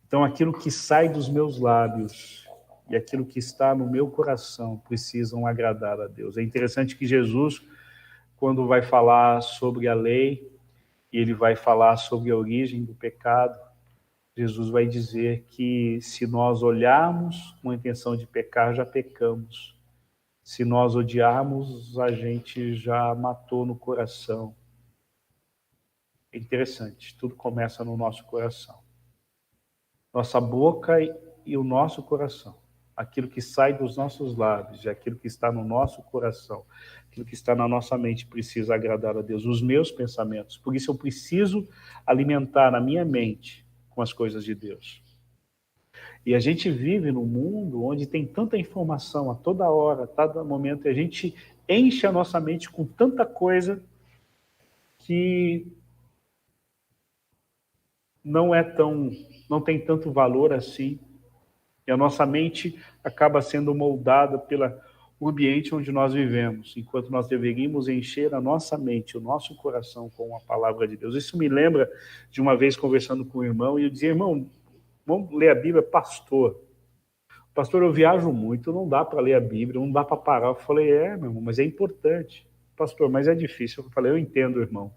Então aquilo que sai dos meus lábios e aquilo que está no meu coração precisam agradar a Deus. É interessante que Jesus, quando vai falar sobre a lei, e ele vai falar sobre a origem do pecado, Jesus vai dizer que se nós olharmos com a intenção de pecar, já pecamos. Se nós odiarmos, a gente já matou no coração. É interessante, tudo começa no nosso coração. Nossa boca e o nosso coração. Aquilo que sai dos nossos lábios e aquilo que está no nosso coração, aquilo que está na nossa mente precisa agradar a Deus. Os meus pensamentos. Por isso eu preciso alimentar a minha mente com as coisas de Deus. E a gente vive num mundo onde tem tanta informação a toda hora, a todo momento, e a gente enche a nossa mente com tanta coisa que não tem tanto valor assim. E a nossa mente acaba sendo moldada pelo ambiente onde nós vivemos, enquanto nós deveríamos encher a nossa mente, o nosso coração com a palavra de Deus. Isso me lembra de uma vez conversando com um irmão, e eu dizia, irmão, vamos ler a Bíblia, pastor, eu viajo muito, não dá para ler a Bíblia, não dá para parar. Eu falei, meu irmão, mas é importante. Pastor, mas é difícil. Eu falei, eu entendo, irmão.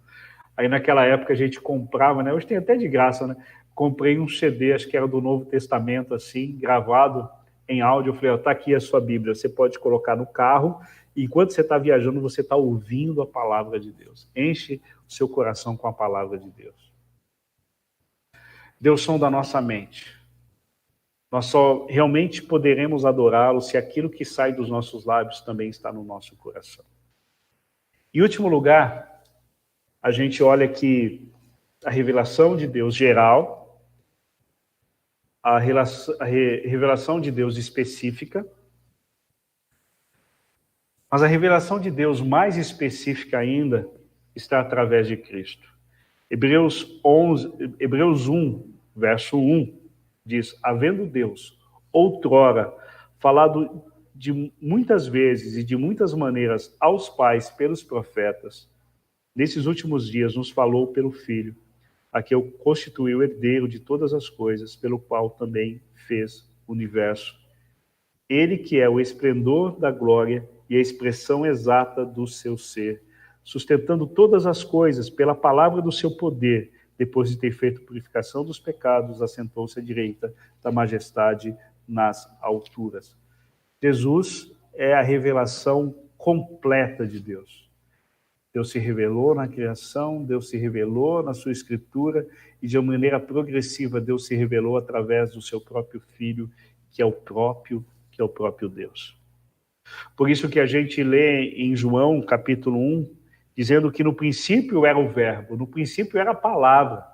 Aí naquela época a gente comprava, né? Hoje tem até de graça, né? Comprei um CD, acho que era do Novo Testamento, assim, gravado em áudio. Eu falei, tá aqui a sua Bíblia, você pode colocar no carro, e enquanto você está viajando, você está ouvindo a palavra de Deus. Enche o seu coração com a palavra de Deus. Deus sonda a nossa mente. Nós só realmente poderemos adorá-lo se aquilo que sai dos nossos lábios também está no nosso coração. Em último lugar, a gente olha que a revelação de Deus geral, a revelação de Deus específica, mas a revelação de Deus mais específica ainda está através de Cristo. Hebreus 1, verso 1, diz, havendo Deus outrora falado de muitas vezes e de muitas maneiras aos pais pelos profetas, nesses últimos dias nos falou pelo Filho, a que o constituiu herdeiro de todas as coisas, pelo qual também fez o universo. Ele que é o esplendor da glória e a expressão exata do seu ser, sustentando todas as coisas pela palavra do seu poder, depois de ter feito purificação dos pecados, assentou-se à direita da majestade nas alturas. Jesus é a revelação completa de Deus. Deus se revelou na criação, Deus se revelou na sua escritura, e de uma maneira progressiva Deus se revelou através do seu próprio Filho, que é o próprio Deus. Por isso que a gente lê em João, capítulo 1, dizendo que no princípio era o verbo, no princípio era a palavra.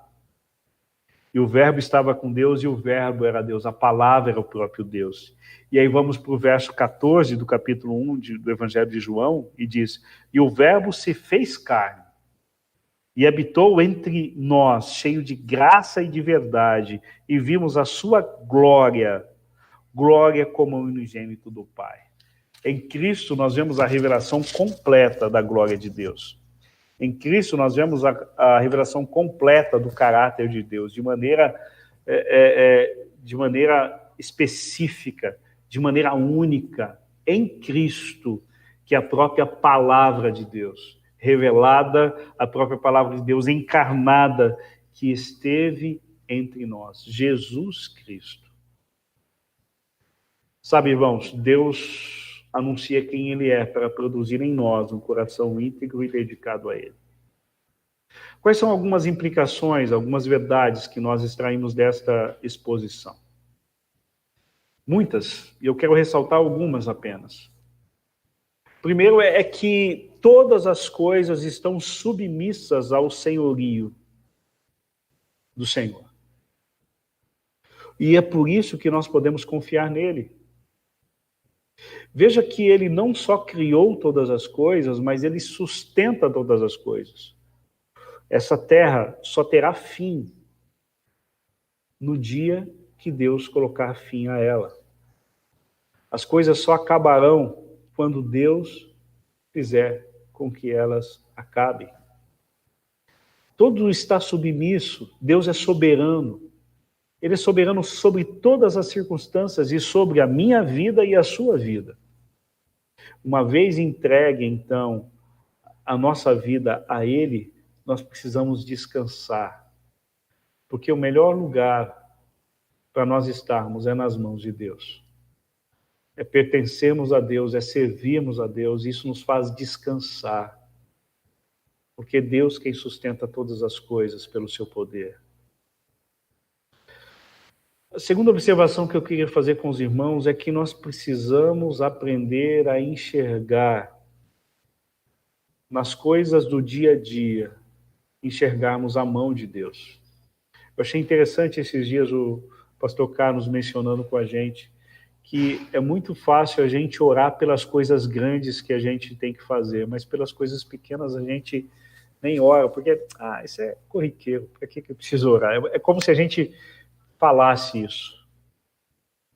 E o verbo estava com Deus e o verbo era Deus, a palavra era o próprio Deus. E aí vamos para o verso 14 do capítulo 1 do Evangelho de João, e diz, e o verbo se fez carne, e habitou entre nós, cheio de graça e de verdade, e vimos a sua glória, glória como o unigênito do Pai. Em Cristo nós vemos a revelação completa da glória de Deus. Em Cristo nós vemos a revelação completa do caráter de Deus, de maneira específica, de maneira única, em Cristo, que é a própria palavra de Deus, revelada, a própria palavra de Deus encarnada, que esteve entre nós, Jesus Cristo. Sabe, irmãos, Deus anuncia quem Ele é para produzir em nós um coração íntegro e dedicado a Ele. Quais são algumas implicações, algumas verdades que nós extraímos desta exposição? Muitas, e eu quero ressaltar algumas apenas. Primeiro é que todas as coisas estão submissas ao senhorio do Senhor. E é por isso que nós podemos confiar nele. Veja que ele não só criou todas as coisas, mas ele sustenta todas as coisas. Essa terra só terá fim no dia que Deus colocar fim a ela. As coisas só acabarão quando Deus fizer com que elas acabem. Tudo está submisso, Deus é soberano. Ele é soberano sobre todas as circunstâncias e sobre a minha vida e a sua vida. Uma vez entregue, então, a nossa vida a Ele, nós precisamos descansar. Porque o melhor lugar para nós estarmos é nas mãos de Deus. É pertencermos a Deus, é servirmos a Deus, isso nos faz descansar. Porque é Deus quem sustenta todas as coisas pelo seu poder. A segunda observação que eu queria fazer com os irmãos é que nós precisamos aprender a enxergar nas coisas do dia a dia, enxergarmos a mão de Deus. Eu achei interessante esses dias o pastor Carlos mencionando com a gente que é muito fácil a gente orar pelas coisas grandes que a gente tem que fazer, mas pelas coisas pequenas a gente nem ora, porque isso é corriqueiro, para que eu preciso orar? É como se a gente falasse isso.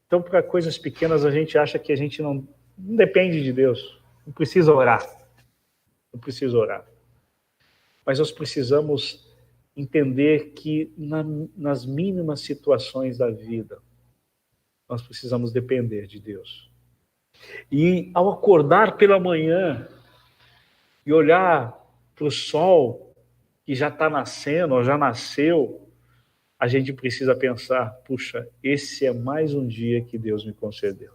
Então, para coisas pequenas, a gente acha que a gente não depende de Deus. Não precisa orar. Não precisa orar. Mas nós precisamos entender que nas mínimas situações da vida, nós precisamos depender de Deus. E ao acordar pela manhã e olhar para o sol que já está nascendo, ou já nasceu, a gente precisa pensar, puxa, esse é mais um dia que Deus me concedeu.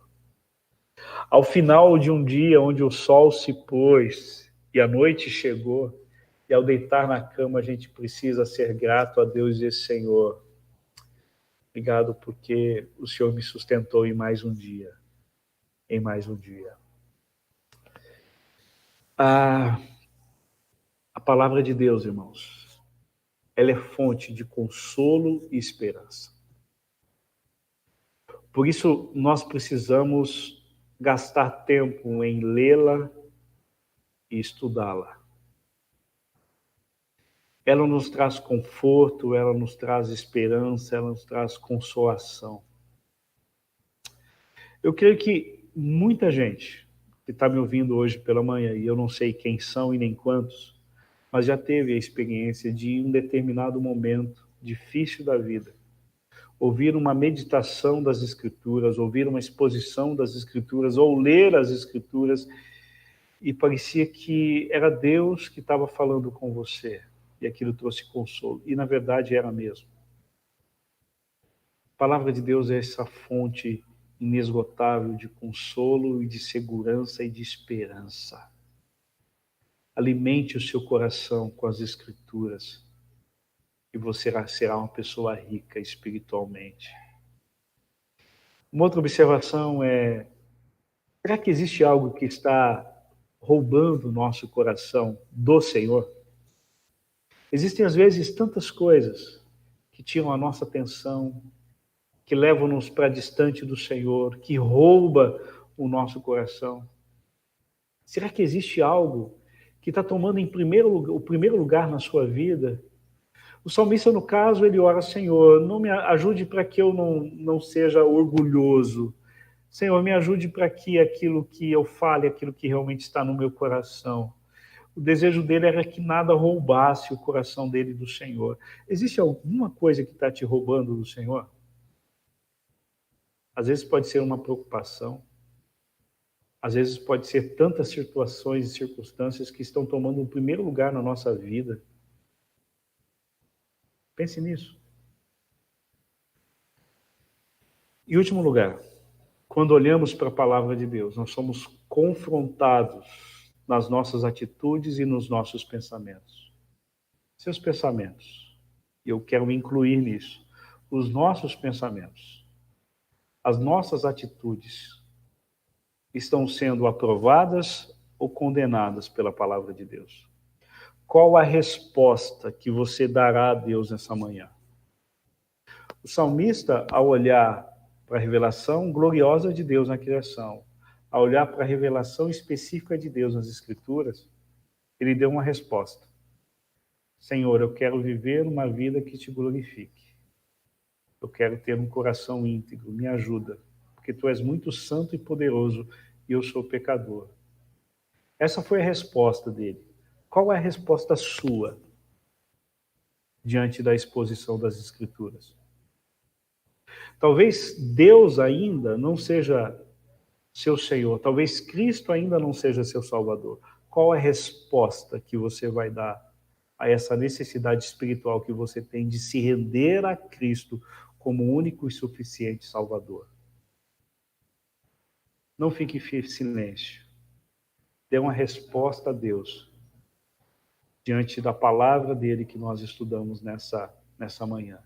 Ao final de um dia onde o sol se pôs e a noite chegou, e ao deitar na cama a gente precisa ser grato a Deus e dizer, Senhor, obrigado porque o Senhor me sustentou em mais um dia. Em mais um dia. A palavra de Deus, irmãos, ela é fonte de consolo e esperança. Por isso, nós precisamos gastar tempo em lê-la e estudá-la. Ela nos traz conforto, ela nos traz esperança, ela nos traz consolação. Eu creio que muita gente que está me ouvindo hoje pela manhã, e eu não sei quem são e nem quantos, mas já teve a experiência de, em um determinado momento difícil da vida, ouvir uma meditação das Escrituras, ouvir uma exposição das Escrituras, ou ler as Escrituras, e parecia que era Deus que estava falando com você, e aquilo trouxe consolo, e na verdade era mesmo. A palavra de Deus é essa fonte inesgotável de consolo e de segurança e de esperança. Alimente o seu coração com as Escrituras e você será uma pessoa rica espiritualmente. Uma outra observação é, será que existe algo que está roubando o nosso coração do Senhor? Existem às vezes tantas coisas que tiram a nossa atenção, que levam-nos para distante do Senhor, que rouba o nosso coração. Será que existe algo que está tomando o primeiro lugar na sua vida? O salmista, no caso, ele ora, Senhor, não me ajude para que eu não seja orgulhoso. Senhor, me ajude para que aquilo que eu fale, aquilo que realmente está no meu coração. O desejo dele era que nada roubasse o coração dele do Senhor. Existe alguma coisa que está te roubando do Senhor? Às vezes pode ser uma preocupação. Às vezes pode ser tantas situações e circunstâncias que estão tomando o primeiro lugar na nossa vida. Pense nisso. Em último lugar, quando olhamos para a palavra de Deus, nós somos confrontados nas nossas atitudes e nos nossos pensamentos. Seus pensamentos, eu quero me incluir nisso, os nossos pensamentos, as nossas atitudes estão sendo aprovadas ou condenadas pela palavra de Deus? Qual a resposta que você dará a Deus nessa manhã? O salmista, ao olhar para a revelação gloriosa de Deus na criação, ao olhar para a revelação específica de Deus nas Escrituras, ele deu uma resposta. Senhor, eu quero viver uma vida que te glorifique. Eu quero ter um coração íntegro, me ajuda, porque tu és muito santo e poderoso e eu sou pecador. Essa foi a resposta dele. Qual é a resposta sua diante da exposição das Escrituras? Talvez Deus ainda não seja seu Senhor, talvez Cristo ainda não seja seu Salvador. Qual é a resposta que você vai dar a essa necessidade espiritual que você tem de se render a Cristo como único e suficiente Salvador? Não fique em silêncio. Dê uma resposta a Deus diante da palavra dele que nós estudamos nessa manhã.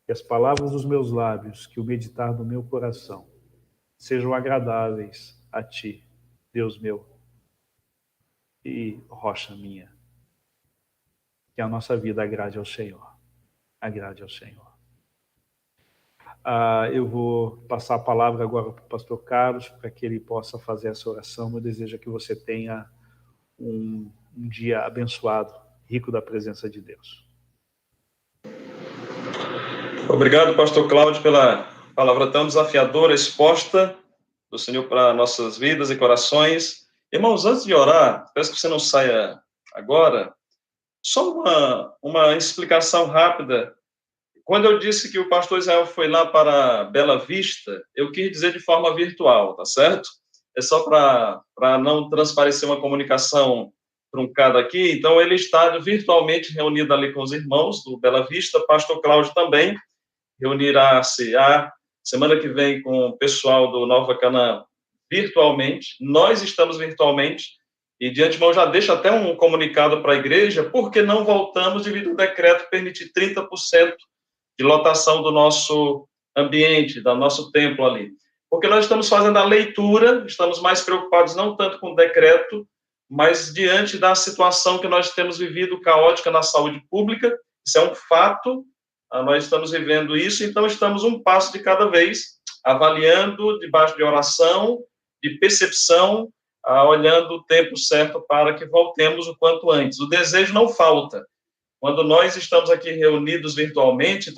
Que as palavras dos meus lábios, que o meditar do meu coração, sejam agradáveis a ti, Deus meu e rocha minha. Que a nossa vida agrade ao Senhor. Agrade ao Senhor. Eu vou passar a palavra agora para o pastor Carlos, para que ele possa fazer essa oração. Eu desejo que você tenha um dia abençoado, rico da presença de Deus. Obrigado, pastor Cláudio, pela palavra tão desafiadora, exposta do Senhor para nossas vidas e corações. Irmãos, antes de orar, peço que você não saia agora, só uma explicação rápida. Quando eu disse que o pastor Israel foi lá para Bela Vista, eu quis dizer de forma virtual, tá certo? É só para não transparecer uma comunicação truncada aqui. Então, ele está virtualmente reunido ali com os irmãos do Bela Vista. Pastor Cláudio também reunirá-se a semana que vem com o pessoal do Nova Canaã virtualmente. Nós estamos virtualmente. E de antemão já deixo até um comunicado para a igreja, porque não voltamos devido ao decreto permitir 30% de lotação do nosso ambiente, do nosso templo ali. Porque nós estamos fazendo a leitura, estamos mais preocupados não tanto com o decreto, mas diante da situação que nós temos vivido caótica na saúde pública. Isso é um fato, nós estamos vivendo isso, então estamos um passo de cada vez, avaliando debaixo de oração, de percepção, olhando o tempo certo para que voltemos o quanto antes. O desejo não falta. Quando nós estamos aqui reunidos virtualmente,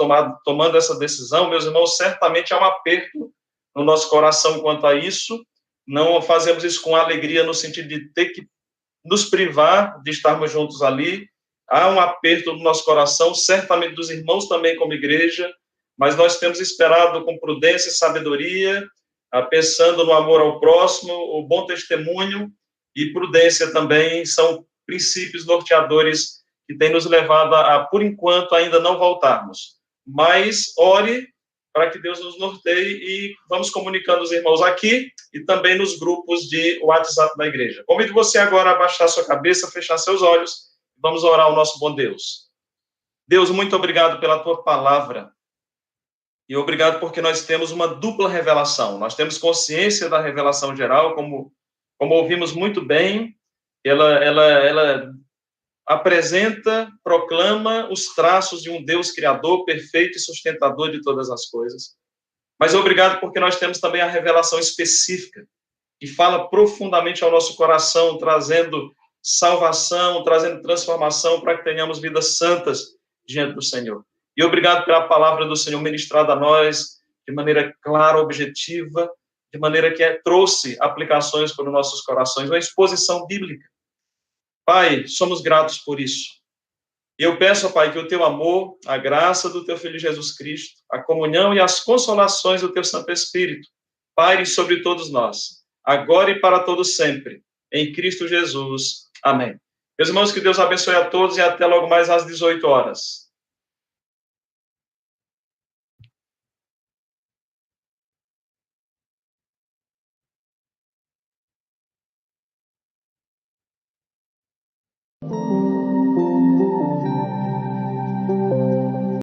tomando essa decisão, meus irmãos, certamente há um aperto no nosso coração quanto a isso. Não fazemos isso com alegria no sentido de ter que nos privar de estarmos juntos ali. Há um aperto no nosso coração, certamente dos irmãos também como igreja, mas nós temos esperado com prudência e sabedoria, pensando no amor ao próximo, o bom testemunho e prudência também são princípios norteadores que têm nos levado a, por enquanto, ainda não voltarmos. Mas ore para que Deus nos norteie e vamos comunicando os irmãos aqui e também nos grupos de WhatsApp da igreja. Convido você agora a abaixar sua cabeça, fechar seus olhos e vamos orar ao nosso bom Deus. Deus, muito obrigado pela tua palavra. E obrigado porque nós temos uma dupla revelação. Nós temos consciência da revelação geral, como ouvimos muito bem. Ela apresenta, proclama os traços de um Deus criador, perfeito e sustentador de todas as coisas. Mas obrigado porque nós temos também a revelação específica, que fala profundamente ao nosso coração, trazendo salvação, trazendo transformação para que tenhamos vidas santas diante do Senhor. E obrigado pela palavra do Senhor ministrada a nós de maneira clara, objetiva, de maneira que trouxe aplicações para os nossos corações, uma exposição bíblica. Pai, somos gratos por isso. E eu peço, Pai, que o teu amor, a graça do teu Filho Jesus Cristo, a comunhão e as consolações do teu Santo Espírito pairem sobre todos nós, agora e para todos sempre, em Cristo Jesus. Amém. Meus irmãos, que Deus abençoe a todos e até logo mais às 18 horas.